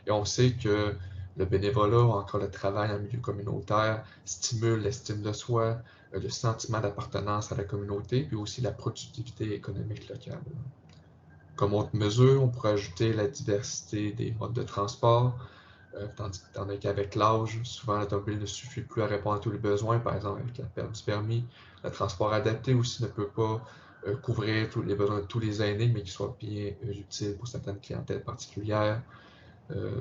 Et on sait que le bénévolat ou encore le travail en milieu communautaire stimule l'estime de soi, le sentiment d'appartenance à la communauté, puis aussi la productivité économique locale. Comme autre mesure, on pourrait ajouter la diversité des modes de transport, tandis qu'avec l'âge, souvent l'automobile ne suffit plus à répondre à tous les besoins, par exemple avec la perte du permis. Le transport adapté aussi ne peut pas couvrir tous les besoins de tous les aînés, mais qui soit bien utile pour certaines clientèles particulières.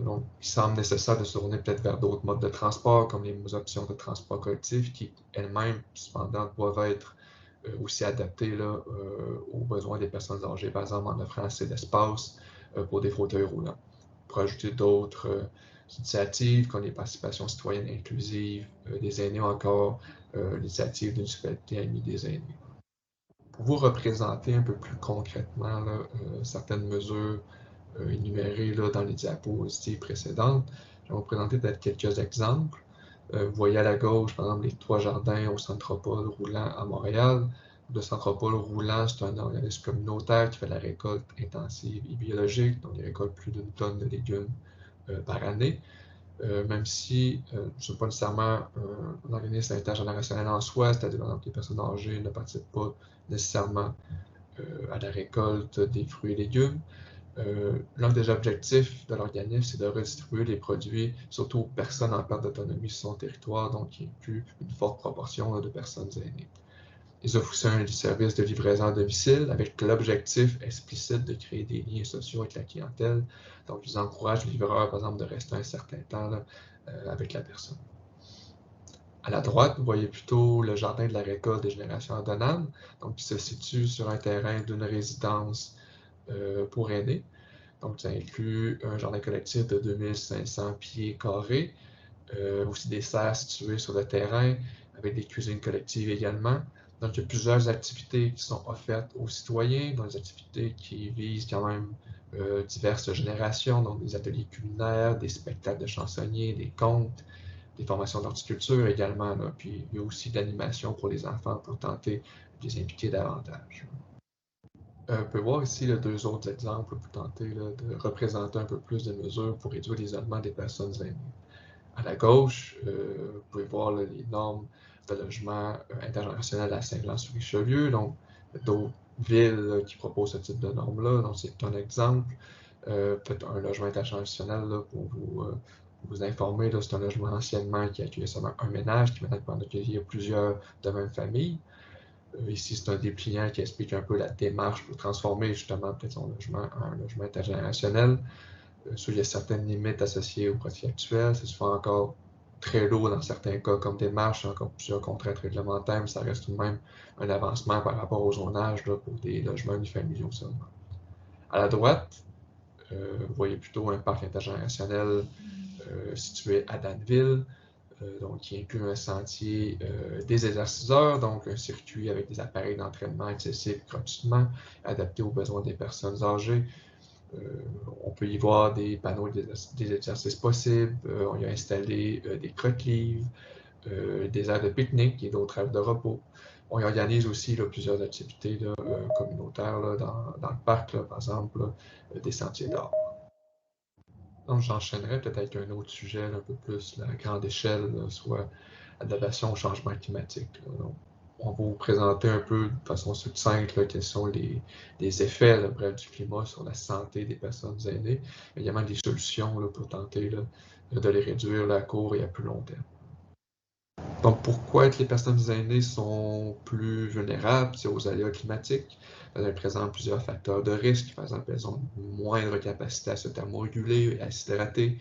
Donc, il semble nécessaire de se tourner peut-être vers d'autres modes de transport, comme les options de transport collectif, qui elles-mêmes, cependant, doivent être aussi adaptées là, aux besoins des personnes âgées, par exemple en offrant assez d'espace pour des fauteuils roulants. Pour ajouter d'autres initiatives comme les participations citoyennes inclusives des aînés ou encore l'initiative d'une municipalité amie des aînés. Pour vous représenter un peu plus concrètement là, certaines mesures énumérées là, dans les diapositives précédentes, je vais vous présenter peut-être quelques exemples. Vous voyez à la gauche, par exemple, les 3 jardins au Centropole roulant à Montréal. Le Centropole roulant, c'est un organisme communautaire qui fait la récolte intensive et biologique, donc il récolte plus d'1 tonne de légumes par année. Même si ce n'est pas nécessairement un organisme intergénérationnel en soi, c'est-à-dire que les personnes âgées ne participent pas nécessairement à la récolte des fruits et légumes. L'un des objectifs de l'organisme, c'est de redistribuer les produits, surtout aux personnes en perte d'autonomie sur son territoire, donc qui inclut une forte proportion là, de personnes aînées. Ils offrent aussi un service de livraison à domicile avec l'objectif explicite de créer des liens sociaux avec la clientèle. Donc, ils encouragent le livreur, par exemple, de rester un certain temps là, avec la personne. À la droite, vous voyez plutôt le jardin de la récolte des générations ordonnables, donc qui se situe sur un terrain d'une résidence pour aînés. Donc, ça inclut un jardin collectif de 2500 pieds carrés, aussi des serres situées sur le terrain, avec des cuisines collectives également. Donc, il y a plusieurs activités qui sont offertes aux citoyens, donc des activités qui visent quand même diverses générations, donc des ateliers culinaires, des spectacles de chansonniers, des contes, des formations d'horticulture également. Là. Puis, il y a aussi de l'animation pour les enfants pour tenter de les impliquer davantage. On peut voir ici 2 autres exemples pour tenter là, de représenter un peu plus de mesures pour réduire l'isolement des personnes aînées. À la gauche, vous pouvez voir là, les normes de logement intergénérationnel à Saint-Jean-sur-Richelieu. Donc, d'autres villes qui proposent ce type de normes-là. Donc, c'est un exemple. Peut-être un logement intergénérationnel là, pour vous informer. C'est un logement anciennement qui accueillait seulement un ménage, qui maintenant peut en accueillir plusieurs de même famille. Ici, c'est un dépliant qui explique un peu la démarche pour transformer justement peut-être son logement en un logement intergénérationnel. Il y a certaines limites associées au profil actuel. C'est souvent encore très lourd dans certains cas comme démarche, encore plusieurs contraintes réglementaires, mais ça reste tout de même un avancement par rapport au zonage là, pour des logements unifamiliaux seulement. À la droite, vous voyez plutôt un parc intergénérationnel situé à Danville, donc qui inclut un sentier des exerciceurs, donc un circuit avec des appareils d'entraînement accessibles gratuitement, adaptés aux besoins des personnes âgées. On peut y voir des panneaux des exercices possibles, on y a installé des croque-livres, des aires de pique-nique et d'autres aires de repos. On y organise aussi là, plusieurs activités là, communautaires là, dans le parc, là, par exemple, là, des sentiers d'or. Donc, j'enchaînerai peut-être avec un autre sujet un peu plus à grande échelle, là, soit l'adaptation au changement climatique. Donc, on va vous présenter un peu de façon succincte là, quels sont les effets là, bref, du climat sur la santé des personnes aînées, mais également des solutions là, pour tenter là, de les réduire là, à court et à plus long terme. Donc, pourquoi les personnes aînées sont plus vulnérables aux aléas climatiques? Elles présentent plusieurs facteurs de risque. Par exemple, elles ont une moindre capacité à se thermoréguler et à s'hydrater.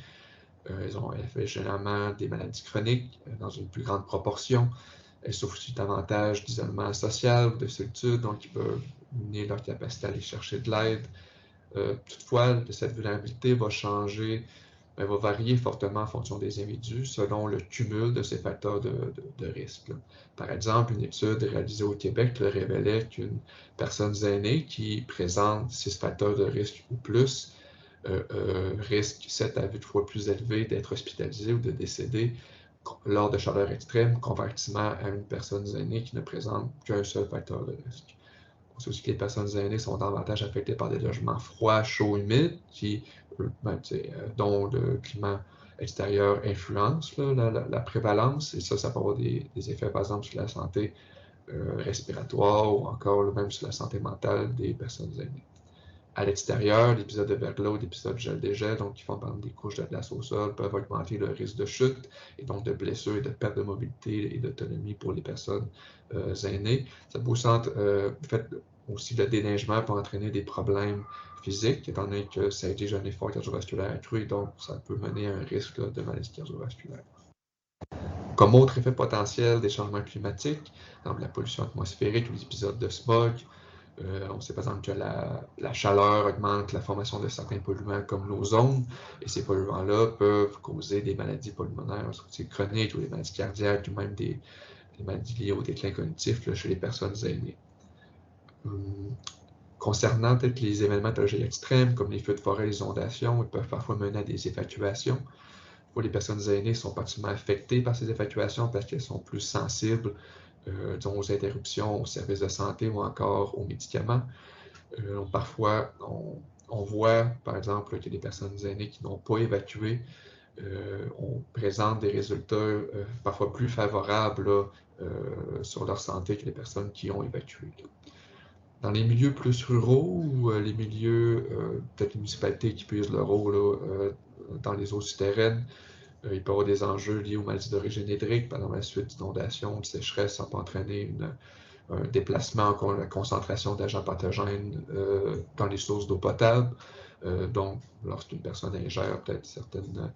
Elles ont généralement des maladies chroniques dans une plus grande proportion. Elles souffrent aussi davantage d'isolement social ou de solitude, donc ils peuvent mener leur capacité à aller chercher de l'aide. Toutefois, cette vulnérabilité va changer, va varier fortement en fonction des individus selon le cumul de ces facteurs de risque. Là. Par exemple, une étude réalisée au Québec révélait qu'une personne aînée qui présente 6 facteurs de risque ou plus risque 7 à 8 fois plus élevé d'être hospitalisée ou de décéder lors de chaleur extrême, comparativement à une personne aînée qui ne présente qu'un seul facteur de risque. On sait aussi que les personnes aînées sont davantage affectées par des logements froids, chauds, humides, dont le climat extérieur influence la prévalence, et ça peut avoir des effets, par exemple, sur la santé respiratoire ou encore même sur la santé mentale des personnes aînées. À l'extérieur, l'épisode de verglas, l'épisode de gel-dégel, donc qui font par exemple des couches de glace au sol, peuvent augmenter le risque de chute et donc de blessures et de perte de mobilité et d'autonomie pour les personnes aînées. Ça peut aussi le déneigement peut entraîner des problèmes physiques, étant donné que ça exige un effort cardiovasculaire accru, donc ça peut mener à un risque de maladie cardiovasculaire. Comme autre effet potentiel des changements climatiques, comme la pollution atmosphérique ou les épisodes de smog, on sait par exemple que la chaleur augmente la formation de certains polluants comme l'ozone, et ces polluants-là peuvent causer des maladies pulmonaires chroniques ou des maladies cardiaques, ou même des maladies liées au déclin cognitif chez les personnes aînées. Concernant peut-être les événements météorologiques extrêmes, comme les feux de forêt et les inondations, ils peuvent parfois mener à des évacuations. Pour les personnes aînées sont particulièrement affectées par ces évacuations parce qu'elles sont plus sensibles aux interruptions, aux services de santé ou encore aux médicaments. Parfois, on voit, par exemple, que les personnes aînées qui n'ont pas évacué présentent des résultats parfois plus favorables sur leur santé que les personnes qui ont évacué. Dans les milieux plus ruraux ou les milieux, peut-être les municipalités qui puisent leur eau dans les eaux souterraines, il peut y avoir des enjeux liés aux maladies d'origine hydrique, par la suite d'inondations, de sécheresse, ça peut entraîner un déplacement en la concentration d'agents pathogènes dans les sources d'eau potable. Donc, lorsqu'une personne ingère peut-être certaines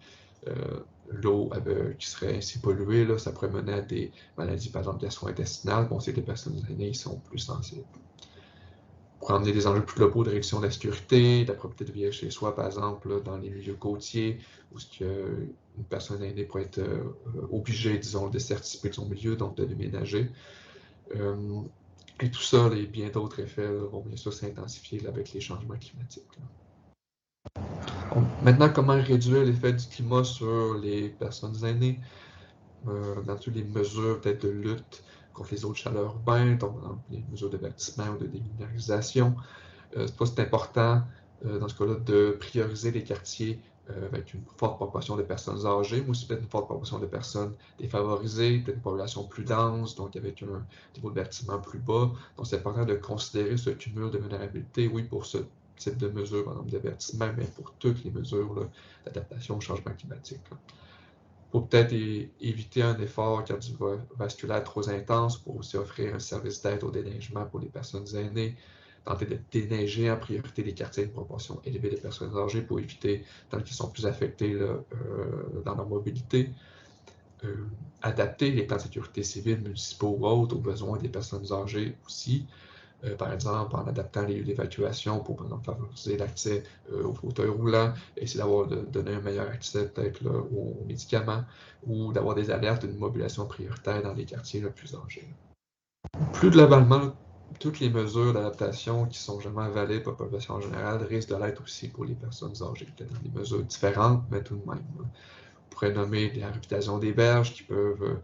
l'eau qui serait ainsi polluée, là, ça pourrait mener à des maladies, par exemple, gastro-intestinales. On sait que les personnes aînées sont plus sensibles. Pour emmener des enjeux plus globaux de réduction de la sécurité, de la propriété de vie chez soi, par exemple, là, dans les milieux côtiers, où une personne aînée pourrait être obligée, disons, de s'émanciper de son milieu, donc de déménager. Et tout ça et bien d'autres effets vont bien sûr s'intensifier avec les changements climatiques. Maintenant, comment réduire l'effet du climat sur les personnes aînées? Dans toutes les mesures peut-être de lutte contre les eaux de chaleur urbaines, donc les mesures de verdissement ou de déminéralisation. C'est important dans ce cas-là de prioriser les quartiers avec une forte proportion de personnes âgées, mais aussi peut-être une forte proportion de personnes défavorisées, peut-être une population plus dense, donc avec un niveau de bâtiment plus bas. Donc c'est important de considérer ce cumul de vulnérabilité, oui, pour ce type de mesures, par exemple, de bâtiment, mais pour toutes les mesures d'adaptation au changement climatique. Pour peut-être éviter un effort cardiovasculaire trop intense, pour aussi offrir un service d'aide au déneigement pour les personnes aînées, tenter de déneiger en priorité les quartiers de proportion élevée des personnes âgées pour éviter tant qu'ils sont plus affectés dans leur mobilité. Adapter les plans de sécurité civile municipaux ou autres aux besoins des personnes âgées aussi. Par exemple, en adaptant les lieux d'évacuation pour, par exemple, favoriser l'accès aux fauteuils roulants, essayer de donner un meilleur accès peut-être aux médicaments ou d'avoir des alertes d'une mobilisation prioritaire dans les quartiers plus âgés. Plus globalement, toutes les mesures d'adaptation qui sont généralement avalées par la population en général risquent de l'être aussi pour les personnes âgées. Peut-être des mesures différentes, mais tout de même. On pourrait nommer la réhabilitation des berges qui peut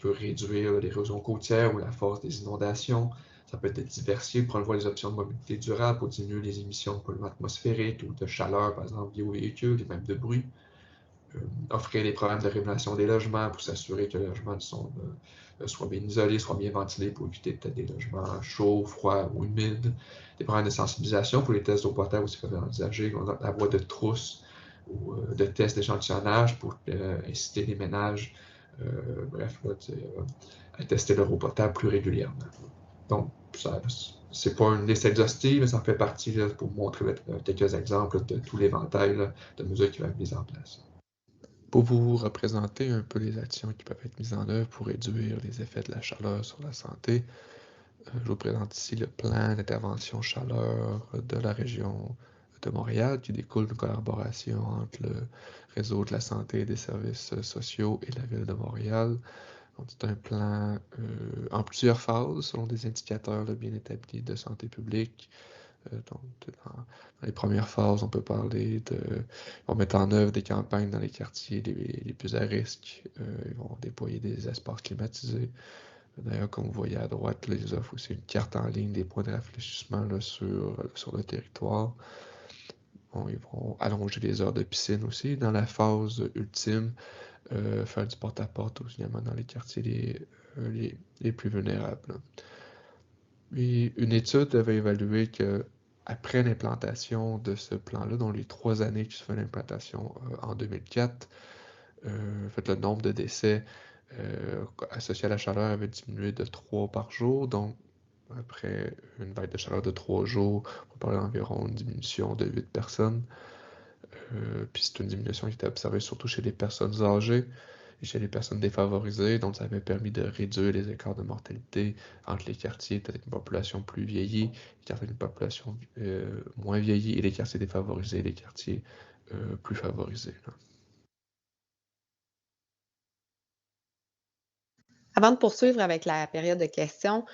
réduire l'érosion côtière ou la force des inondations. Ça peut être diversifié pour voir les options de mobilité durable pour diminuer les émissions de polluants atmosphériques ou de chaleur, par exemple, liées aux véhicules et même de bruit. Offrir des programmes de rénovation des logements pour s'assurer que les logements soient bien isolés, soient bien ventilés pour éviter peut-être des logements chauds, froids ou humides. Des programmes de sensibilisation pour les tests d'eau potable aussi peuvent être envisagés, comme la voie de trousse ou de tests d'échantillonnage pour inciter les ménages à tester leur eau potable plus régulièrement. Donc, c'est pas une liste exhaustive, mais ça en fait partie pour montrer quelques exemples de tout l'éventail de mesures qui vont être mises en place. Pour vous représenter un peu les actions qui peuvent être mises en œuvre pour réduire les effets de la chaleur sur la santé, je vous présente ici le plan d'intervention chaleur de la région de Montréal qui découle d'une collaboration entre le réseau de la santé et des services sociaux et la ville de Montréal. C'est un plan en plusieurs phases selon des indicateurs bien établis de santé publique, Donc, dans les premières phases, on peut parler on met en œuvre des campagnes dans les quartiers les plus à risque. Ils vont déployer des espaces climatisés. D'ailleurs, comme vous voyez à droite, là, ils offrent aussi une carte en ligne des points de réfléchissement là, sur le territoire. Bon, ils vont allonger les heures de piscine aussi. Dans la phase ultime, faire du porte-à-porte aussi, également dans les quartiers les plus vulnérables, là. Et une étude avait évalué que après l'implantation de ce plan-là, dans les 3 années qui se fait l'implantation en 2004, en fait, le nombre de décès associés à la chaleur avait diminué de 3 par jour. Donc, après une vague de chaleur de 3 jours, on parlait d'environ une diminution de 8 personnes. Puis c'est une diminution qui était observée surtout chez les personnes âgées et chez les personnes défavorisées. Donc, ça avait permis de réduire les écarts de mortalité entre les quartiers avec une population plus vieillie, les quartiers avec une population moins vieillie, et les quartiers défavorisés et les quartiers plus favorisés, là. Avant de poursuivre avec la période de questions,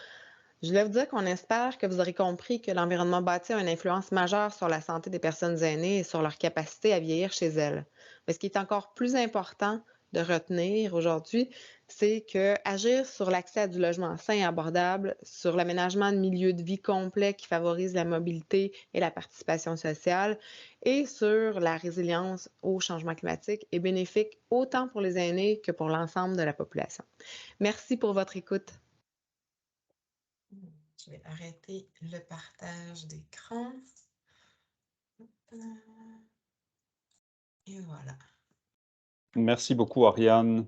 je voulais vous dire qu'on espère que vous aurez compris que l'environnement bâti a une influence majeure sur la santé des personnes aînées et sur leur capacité à vieillir chez elles. Mais ce qui est encore plus important de retenir aujourd'hui, c'est que agir sur l'accès à du logement sain et abordable, sur l'aménagement de milieux de vie complets qui favorisent la mobilité et la participation sociale, et sur la résilience au changement climatique est bénéfique autant pour les aînés que pour l'ensemble de la population. Merci pour votre écoute. Je vais arrêter le partage d'écran. Et voilà. Merci beaucoup, Ariane.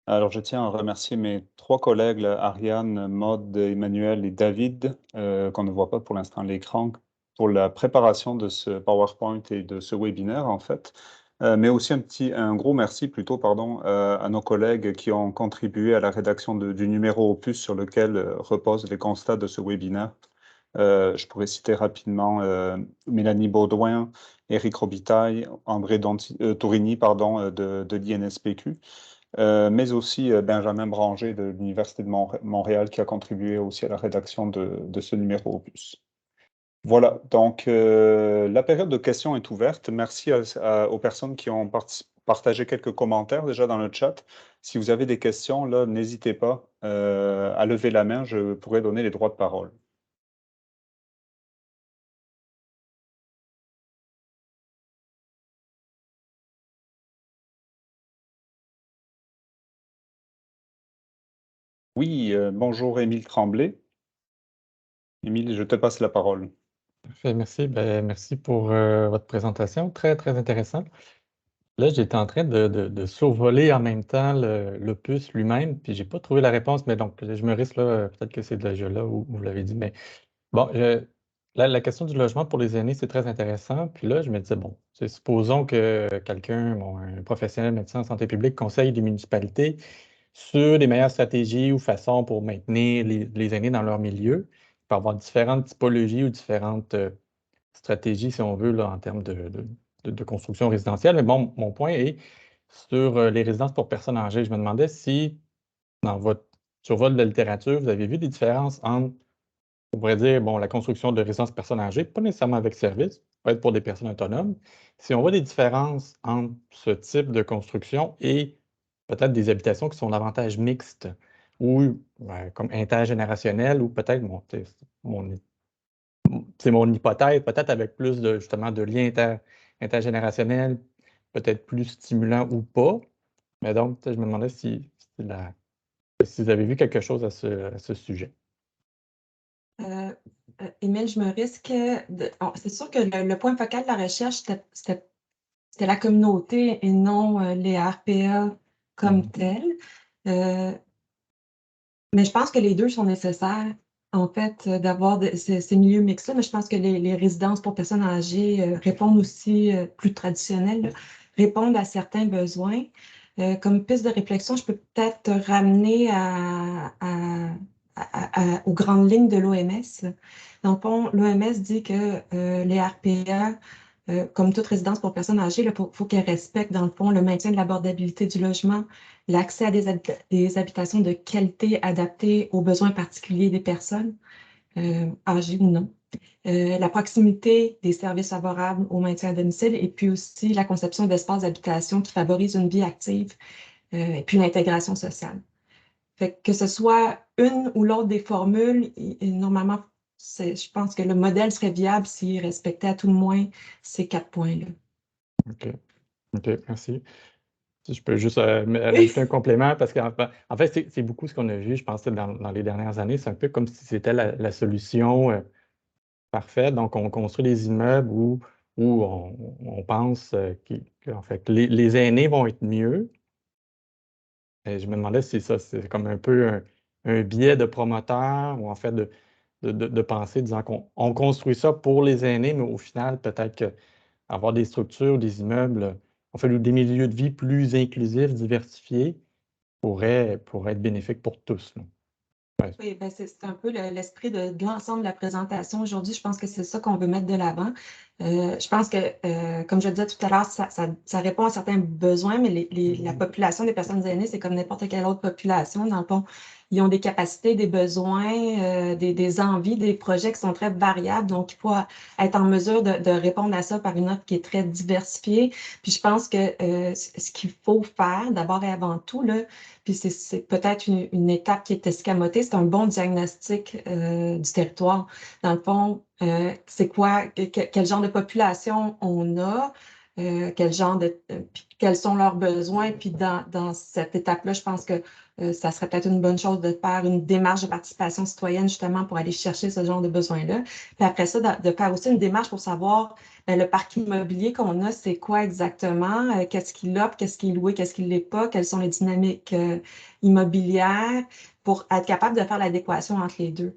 Alors, je tiens à remercier mes 3 collègues, là, Ariane, Maude, Emmanuel et David, qu'on ne voit pas pour l'instant à l'écran, pour la préparation de ce PowerPoint et de ce webinaire, en fait. Mais aussi un gros merci plutôt, pardon, à nos collègues qui ont contribué à la rédaction du numéro opus sur lequel reposent les constats de ce webinaire. Je pourrais citer rapidement Mélanie Baudouin, Éric Robitaille, André Tourini, pardon, de l'INSPQ. Mais aussi Benjamin Branger de l'Université de Montréal qui a contribué aussi à la rédaction de ce numéro opus. Voilà, donc la période de questions est ouverte. Merci aux personnes qui ont partagé quelques commentaires déjà dans le chat. Si vous avez des questions, là, n'hésitez pas à lever la main, je pourrais donner les droits de parole. Oui, bonjour Émile Tremblay. Émile, je te passe la parole. Parfait, merci. Ben, merci pour votre présentation. Très, très intéressant. Là, j'étais en train de survoler en même temps l'opus lui-même, puis j'ai pas trouvé la réponse, mais donc je me risque là, peut-être que c'est déjà là où vous l'avez dit, mais bon, la question du logement pour les aînés, c'est très intéressant. Puis là, je me disais, bon, supposons que quelqu'un, bon, un professionnel médecin en santé publique conseille des municipalités sur les meilleures stratégies ou façons pour maintenir les aînés dans leur milieu. Il peut y avoir différentes typologies ou différentes stratégies, si on veut, là, en termes de construction résidentielle. Mais bon, mon point est sur les résidences pour personnes âgées. Je me demandais si, dans votre survol de la littérature, vous avez vu des différences entre, on pourrait dire, bon, la construction de résidences pour personnes âgées, pas nécessairement avec service, peut être pour des personnes autonomes. Si on voit des différences entre ce type de construction et peut-être des habitations qui sont davantage mixtes ou comme intergénérationnelles ou peut-être, bon, c'est mon hypothèse, peut-être avec plus de, justement, de liens intergénérationnels, peut-être plus stimulants ou pas. Mais donc, je me demandais si vous avez vu quelque chose à ce sujet. Émile, je me risque c'est sûr que le point focal de la recherche, c'était la communauté et non les RPA comme tels. Mais je pense que les deux sont nécessaires, en fait, d'avoir ces milieux mixtes-là. Mais je pense que les résidences pour personnes âgées répondent aussi, plus traditionnelles, répondent à certains besoins. Comme piste de réflexion, je peux peut-être te ramener aux grandes lignes de l'OMS. Dans le fond, l'OMS dit que les RPA, comme toute résidence pour personnes âgées, il faut qu'elles respectent, dans le fond, le maintien de l'abordabilité du logement, l'accès à des habitations de qualité adaptées aux besoins particuliers des personnes, âgés ou non. La proximité des services favorables au maintien à domicile et puis aussi la conception d'espaces d'habitation qui favorisent une vie active et puis l'intégration sociale. Fait que ce soit une ou l'autre des formules, normalement, je pense que le modèle serait viable s'il respectait à tout le moins ces 4 points-là. OK. OK, merci. Si je peux juste ajouter un complément, parce qu'en fait, c'est beaucoup ce qu'on a vu, je pense, dans les dernières années. C'est un peu comme si c'était la solution parfaite. Donc, on construit des immeubles où on pense qu'en fait, les aînés vont être mieux. Et je me demandais si ça, c'est comme un peu un biais de promoteur ou en fait de penser, disant qu'on construit ça pour les aînés, mais au final, peut-être qu'avoir des structures, des immeubles, en fait, des milieux de vie plus inclusifs, diversifiés, pourrait être bénéfique pour tous, là. Ouais. Oui, ben c'est un peu l'esprit de l'ensemble de la présentation aujourd'hui. Je pense que c'est ça qu'on veut mettre de l'avant. Je pense que, comme je le disais tout à l'heure, ça répond à certains besoins, mais la population des personnes aînées, c'est comme n'importe quelle autre population. Dans le fond, ils ont des capacités, des besoins, des envies, des projets qui sont très variables. Donc, il faut être en mesure de répondre à ça par une offre qui est très diversifiée. Puis, je pense que ce qu'il faut faire, d'abord et avant tout, là, puis c'est peut-être une étape qui est escamotée, c'est un bon diagnostic du territoire. Dans le fond, c'est quoi, quel genre de population on a, quels sont leurs besoins. Puis dans cette étape-là, je pense que ça serait peut-être une bonne chose de faire une démarche de participation citoyenne justement pour aller chercher ce genre de besoins-là. Puis après ça, de faire aussi une démarche pour savoir le parc immobilier qu'on a, c'est quoi exactement, qu'est-ce qu'il offre, qu'est-ce qui est loué, qu'est-ce qui ne l'est pas, quelles sont les dynamiques immobilières pour être capable de faire l'adéquation entre les deux.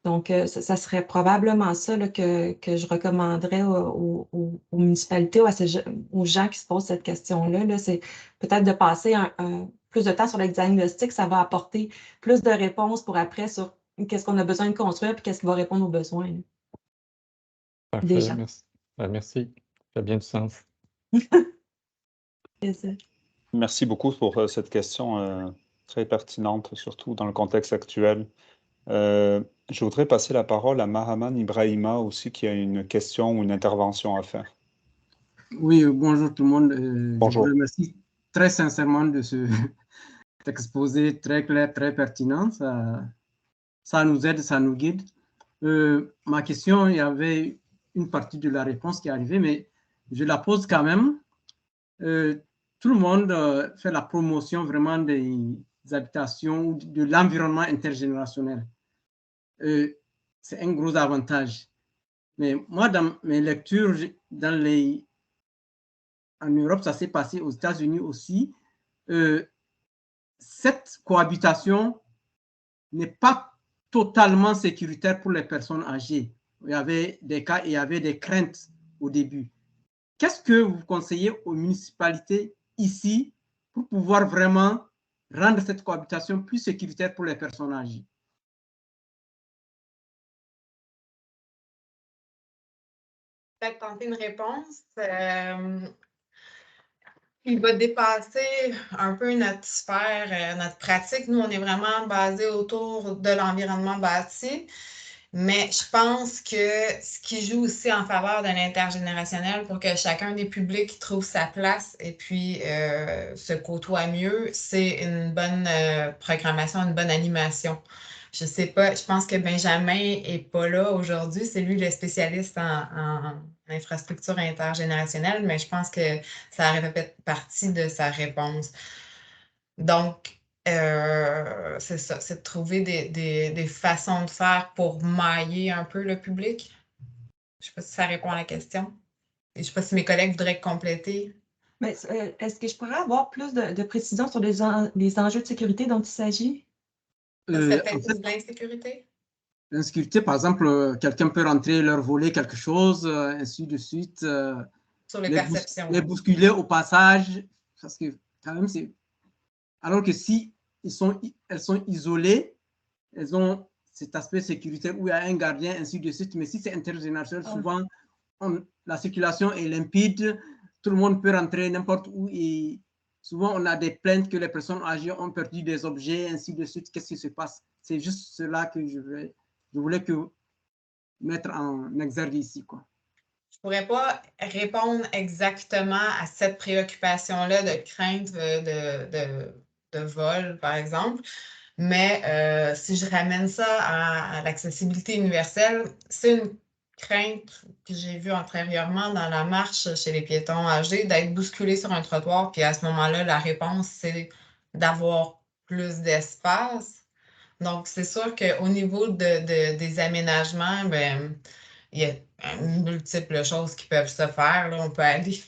Donc, ça serait probablement ça là, que je recommanderais aux municipalités ou aux gens qui se posent cette question-là. Là, c'est peut-être de passer plus de temps sur le diagnostic. Ça va apporter plus de réponses pour après sur qu'est-ce qu'on a besoin de construire et qu'est-ce qui va répondre aux besoins des gens. Merci. Merci. Ça a bien du sens. Merci beaucoup pour cette question très pertinente, surtout dans le contexte actuel. Je voudrais passer la parole à Mahaman Ibrahima aussi, qui a une question ou une intervention à faire. Oui, bonjour tout le monde. Bonjour. Je vous remercie très sincèrement de ce exposé très clair, très pertinent. Ça nous aide, ça nous guide. Ma question, il y avait une partie de la réponse qui est arrivée, mais je la pose quand même. Tout le monde fait la promotion vraiment des habitations, de l'environnement intergénérationnel. C'est un gros avantage. Mais moi, dans mes lectures, en Europe, ça s'est passé aux États-Unis aussi. Cette cohabitation n'est pas totalement sécuritaire pour les personnes âgées. Il y avait des cas et il y avait des craintes au début. Qu'est-ce que vous conseillez aux municipalités ici pour pouvoir vraiment rendre cette cohabitation plus sécuritaire pour les personnes âgées? Peut-être tenter une réponse. Il va dépasser un peu notre sphère, notre pratique. Nous, on est vraiment basé autour de l'environnement bâti. Mais je pense que ce qui joue aussi en faveur de l'intergénérationnel pour que chacun des publics trouve sa place et puis se côtoie mieux, c'est une bonne programmation, une bonne animation. Je sais pas, je pense que Benjamin est pas là aujourd'hui. C'est lui le spécialiste en infrastructure intergénérationnelle, mais je pense que ça aurait fait partie de sa réponse. Donc, c'est ça, c'est de trouver des façons de faire pour mailler un peu le public. Je ne sais pas si ça répond à la question. Et je ne sais pas si mes collègues voudraient compléter. Mais est-ce que je pourrais avoir plus de précision sur les enjeux de sécurité dont il s'agit? C'est peut-être plus de l'insécurité? L'insécurité, par exemple, quelqu'un peut rentrer, leur voler quelque chose, ainsi de suite. Sur les perceptions. Les bousculer au passage, parce que quand même, c'est... Alors que si elles sont isolées, elles ont cet aspect sécuritaire où il y a un gardien, ainsi de suite. Mais si c'est intergénérationnel, souvent, la circulation est limpide, tout le monde peut rentrer n'importe où et souvent, on a des plaintes que les personnes âgées ont perdu des objets, ainsi de suite. Qu'est-ce qui se passe? C'est juste cela que je voulais que mettre en exergue ici, quoi? Je ne pourrais pas répondre exactement à cette préoccupation-là de crainte de vol, par exemple. Mais si je ramène ça à l'accessibilité universelle, c'est une crainte que j'ai vue antérieurement dans la marche chez les piétons âgés, d'être bousculé sur un trottoir. Puis à ce moment-là, la réponse, c'est d'avoir plus d'espace. Donc, c'est sûr qu'au niveau des aménagements, ben, il y a multiples choses qui peuvent se faire. Là. On peut aller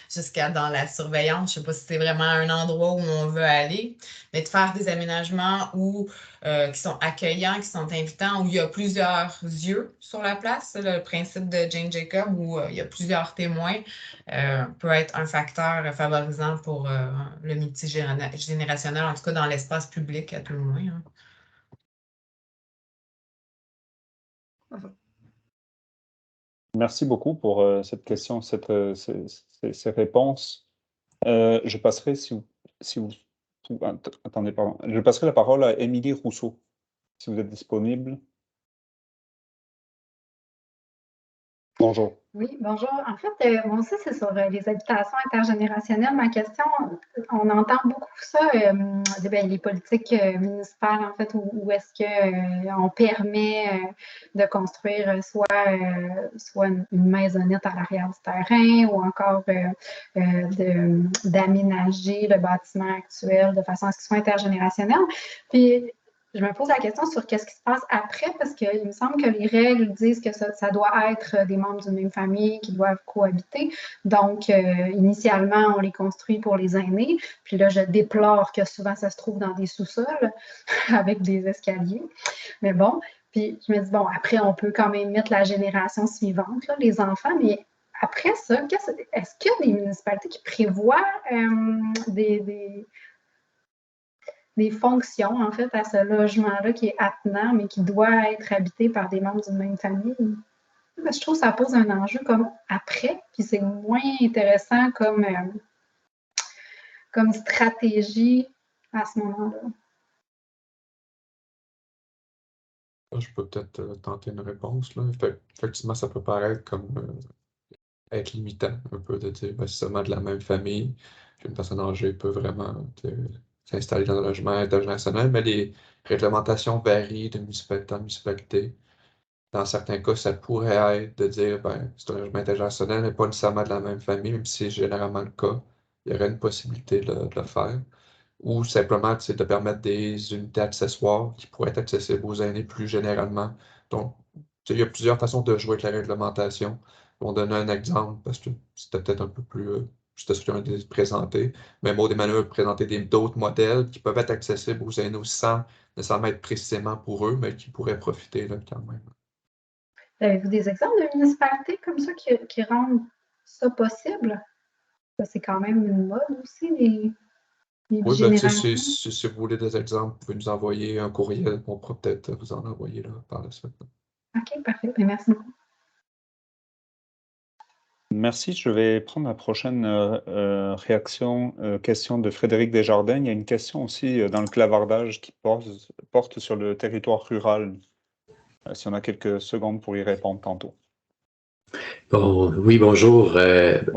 jusqu'à dans la surveillance. Je ne sais pas si c'est vraiment un endroit où on veut aller, mais de faire des aménagements qui sont accueillants, qui sont invitants, où il y a plusieurs yeux sur la place. Le principe de Jane Jacob, où il y a plusieurs témoins, peut être un facteur favorisant pour le multigénérationnel, en tout cas dans l'espace public à tout le moins. Hein. Merci beaucoup pour cette question, ces réponses. Je passerai, attendez, pardon. Je passerai la parole à Émilie Rousseau, si vous êtes disponible. Bonjour. Oui, bonjour. En fait, moi aussi, c'est sur les habitations intergénérationnelles. Ma question, on entend beaucoup ça, les politiques municipales, en fait, où est-ce qu'on permet de construire soit une maisonnette à l'arrière du terrain ou encore d'aménager le bâtiment actuel de façon à ce qu'il soit intergénérationnel. Puis, je me pose la question sur qu'est-ce qui se passe après, parce qu'il me semble que les règles disent que ça doit être des membres d'une même famille qui doivent cohabiter. Donc, initialement, on les construit pour les aînés. Puis là, je déplore que souvent, ça se trouve dans des sous-sols avec des escaliers. Mais bon, puis je me dis, bon, après, on peut quand même mettre la génération suivante, là, les enfants, mais après ça, est-ce qu'il y a des municipalités qui prévoient des fonctions, en fait, à ce logement-là qui est attenant, mais qui doit être habité par des membres d'une même famille? Je trouve que ça pose un enjeu comme après, puis c'est moins intéressant comme stratégie à ce moment-là. Je peux peut-être tenter une réponse. Là. Effectivement, ça peut paraître comme être limitant un peu de dire c'est seulement de la même famille qu'une personne âgée peut vraiment s'installer dans un logement intergénérationnel, mais les réglementations varient de municipalité en municipalité. Dans certains cas, ça pourrait être de dire c'est un logement intergénérationnel, mais pas nécessairement de la même famille, même si c'est généralement le cas. Il y aurait une possibilité de le faire. Ou simplement de permettre des unités accessoires qui pourraient être accessibles aux aînés plus généralement. Donc, il y a plusieurs façons de jouer avec la réglementation. On donne un exemple parce que c'était peut-être un peu plus juste ce qu'on a présenté. Mais Maud Emmanuel a présenté d'autres modèles qui peuvent être accessibles aux aînés aussi sans nécessairement être précisément pour eux, mais qui pourraient profiter là, quand même. Avez-vous des exemples de municipalités comme ça qui rendent ça possible? C'est quand même une mode aussi, les oui, si vous voulez des exemples, vous pouvez nous envoyer un courriel. On pourra peut-être vous en envoyer là, par la suite. OK, parfait. Merci beaucoup. Merci. Je vais prendre la prochaine question de Frédéric Desjardins. Il y a une question aussi dans le clavardage qui porte sur le territoire rural. Si on a quelques secondes pour y répondre tantôt. Bon, oui, bonjour.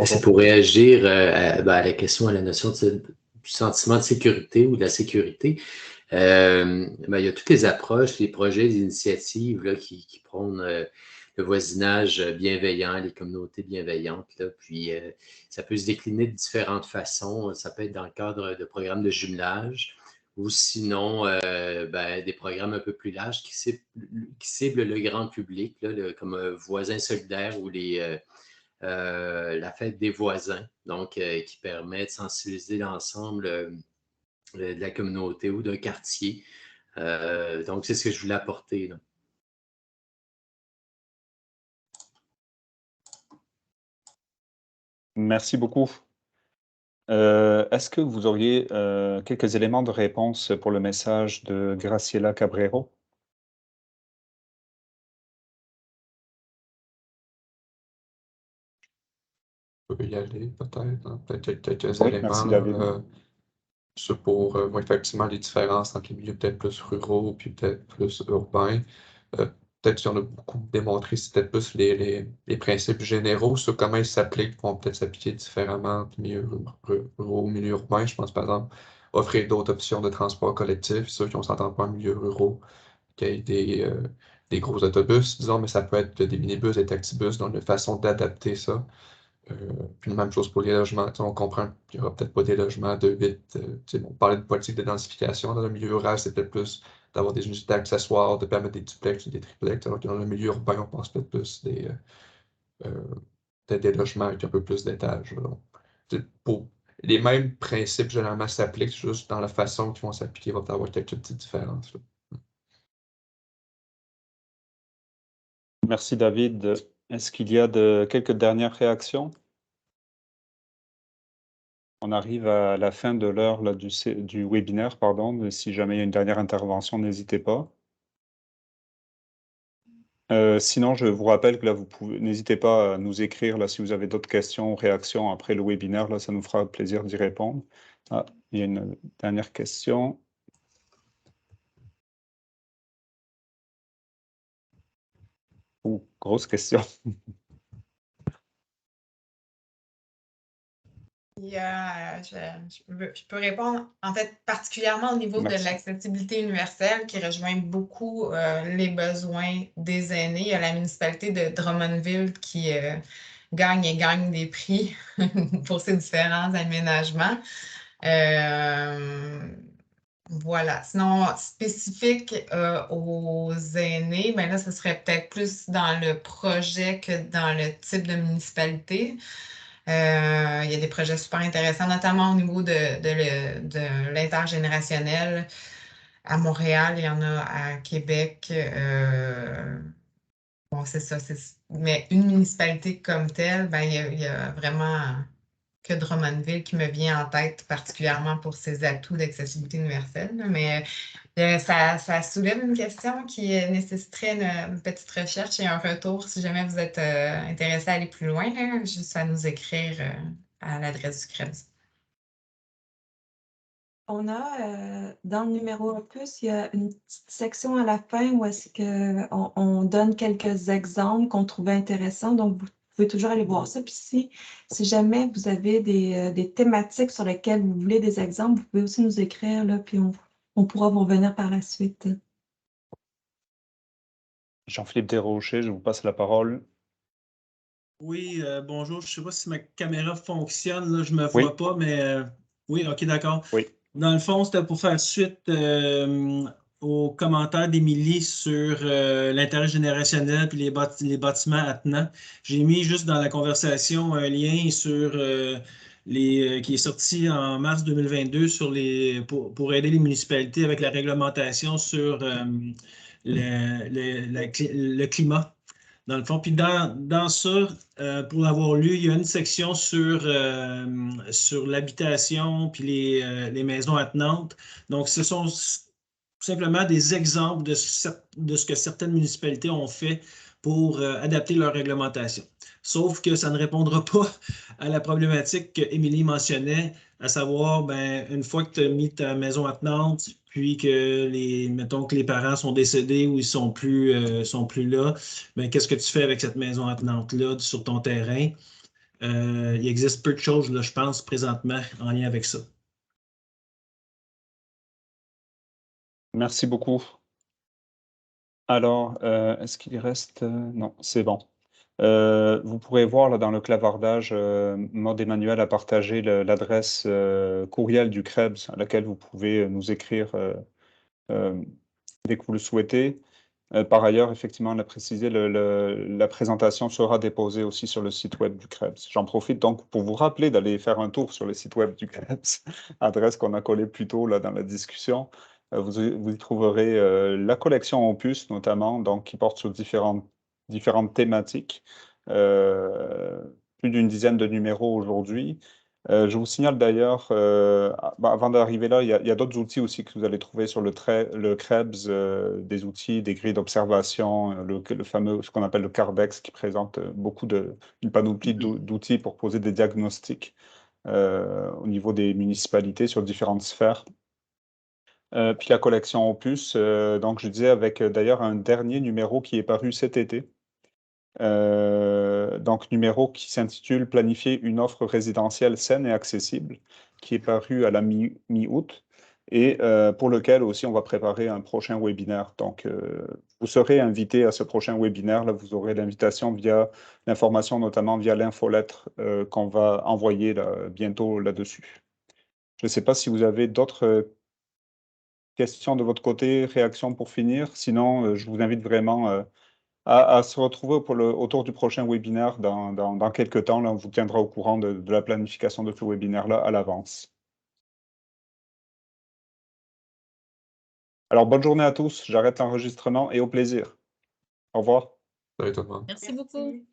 C'est pour réagir à la question, à la notion du sentiment de sécurité ou de la sécurité. Il y a toutes les approches, les projets, les initiatives là, qui prônent le voisinage bienveillant, les communautés bienveillantes. Là, puis, ça peut se décliner de différentes façons. Ça peut être dans le cadre de programmes de jumelage ou sinon des programmes un peu plus larges qui ciblent le grand public, là, comme Voisins solidaires ou la fête des voisins, donc qui permet de sensibiliser l'ensemble de la communauté ou d'un quartier. Donc, c'est ce que je voulais apporter. Là. Merci beaucoup. Est-ce que vous auriez quelques éléments de réponse pour le message de Graciela Cabrero? Je peux y aller peut-être. Hein? Peut-être quelques Oui, éléments. merci, David. Pour effectivement les différences entre les milieux peut-être plus ruraux puis peut-être plus urbains. peut-être si on a beaucoup démontré, c'est peut-être plus les principes généraux sur comment ils s'appliquent, vont peut-être s'appliquer différemment entre milieux ruraux, milieux urbains. Je pense, par exemple, offrir d'autres options de transport collectif, ceux qui ne s'entendent pas en milieu ruraux, qu'il y ait des gros autobus, disons, mais ça peut être des minibus, des taxibus, donc une façon d'adapter ça. Puis la même chose pour les logements. On comprend qu'il n'y aura peut-être pas des logements de 8. On parlait de politique de densification. Dans le milieu rural, c'est peut-être plus d'avoir des unités accessoires, de permettre des duplex ou des triplex, alors que dans le milieu urbain, on pense peut-être plus peut-être des logements avec un peu plus d'étages. Pour les mêmes principes, généralement, s'appliquent, juste dans la façon qu'ils vont s'appliquer, il va y avoir quelques petites différences. Merci, David. Est-ce qu'il y a quelques dernières réactions? On arrive à la fin de l'heure du webinaire, pardon. Si jamais il y a une dernière intervention, n'hésitez pas. Sinon, je vous rappelle que là, n'hésitez pas à nous écrire là, si vous avez d'autres questions ou réactions après le webinaire. Là, ça nous fera plaisir d'y répondre. Ah, il y a une dernière question. Grosse question. Je peux répondre, en fait, particulièrement au niveau de l'accessibilité universelle qui rejoint beaucoup les besoins des aînés. Il y a la municipalité de Drummondville qui gagne des prix pour ses différents aménagements. Voilà. Sinon, spécifique aux aînés, ben là, ce serait peut-être plus dans le projet que dans le type de municipalité. Il y a des projets super intéressants, notamment au niveau de l'intergénérationnel. À Montréal, il y en a à Québec. Bon, c'est ça. Mais une municipalité comme telle, ben, il y a vraiment que Drummondville qui me vient en tête, particulièrement pour ses atouts d'accessibilité universelle. Mais ça soulève une question qui nécessiterait une petite recherche et un retour si jamais vous êtes intéressé à aller plus loin, là, juste à nous écrire à l'adresse du CREBS. On a, dans le numéro opus, il y a une petite section à la fin où est-ce qu'on donne quelques exemples qu'on trouvait intéressants. Donc, vous pouvez toujours aller voir ça. Puis si jamais vous avez des thématiques sur lesquelles vous voulez des exemples, vous pouvez aussi nous écrire, là, puis on pourra vous revenir par la suite. Jean-Philippe Desrochers, je vous passe la parole. Oui, bonjour. Je ne sais pas si ma caméra fonctionne. Là, je ne me vois pas, mais oui, OK, d'accord. Oui. Dans le fond, c'était pour faire suite aux commentaires d'Émilie sur l'intergénérationnel et les bâtiments attenants. J'ai mis juste dans la conversation un lien sur qui est sorti en mars 2022 pour aider les municipalités avec la réglementation sur le climat. Dans le fond, puis dans ça, pour l'avoir lu, il y a une section sur l'habitation puis les maisons attenantes. Donc, ce sont simplement des exemples de ce que certaines municipalités ont fait pour adapter leur réglementation. Sauf que ça ne répondra pas à la problématique qu'Émilie mentionnait, à savoir, ben, une fois que tu as mis ta maison attenante, puis que mettons que les parents sont décédés ou ils sont plus là, ben, qu'est-ce que tu fais avec cette maison attenante-là sur ton terrain? Il existe peu de choses, là, je pense, présentement, en lien avec ça. Merci beaucoup. Alors, est-ce qu'il reste... non, c'est bon. Vous pourrez voir là, dans le clavardage, Maud Emmanuel a partagé l'adresse courriel du CREBS à laquelle vous pouvez nous écrire dès que vous le souhaitez. Par ailleurs, effectivement, on a précisé, la présentation sera déposée aussi sur le site web du CREBS. J'en profite donc pour vous rappeler d'aller faire un tour sur le site web du CREBS, adresse qu'on a collée plus tôt là, dans la discussion. Vous y trouverez la collection Opus, notamment, donc, qui porte sur différentes thématiques. Plus d'une dizaine de numéros aujourd'hui. Je vous signale d'ailleurs, avant d'arriver là, il y a d'autres outils aussi que vous allez trouver sur le CREBS, des outils, des grilles d'observation, le fameux, ce qu'on appelle le Cardex, qui présente une panoplie d'outils pour poser des diagnostics au niveau des municipalités sur différentes sphères. Puis la collection Opus, donc je disais avec d'ailleurs un dernier numéro qui est paru cet été. Donc numéro qui s'intitule Planifier une offre résidentielle saine et accessible, qui est paru à la mi-août et pour lequel aussi on va préparer un prochain webinaire. Donc vous serez invité à ce prochain webinaire. Là, vous aurez l'invitation via l'information, notamment via l'infolettre qu'on va envoyer bientôt là-dessus. Je ne sais pas si vous avez d'autres questions de votre côté, réactions pour finir. Sinon, je vous invite vraiment à se retrouver autour du prochain webinaire dans quelques temps. Là, on vous tiendra au courant de la planification de ce webinaire-là à l'avance. Alors, bonne journée à tous. J'arrête l'enregistrement et au plaisir. Au revoir. Salut tout le monde. Merci beaucoup.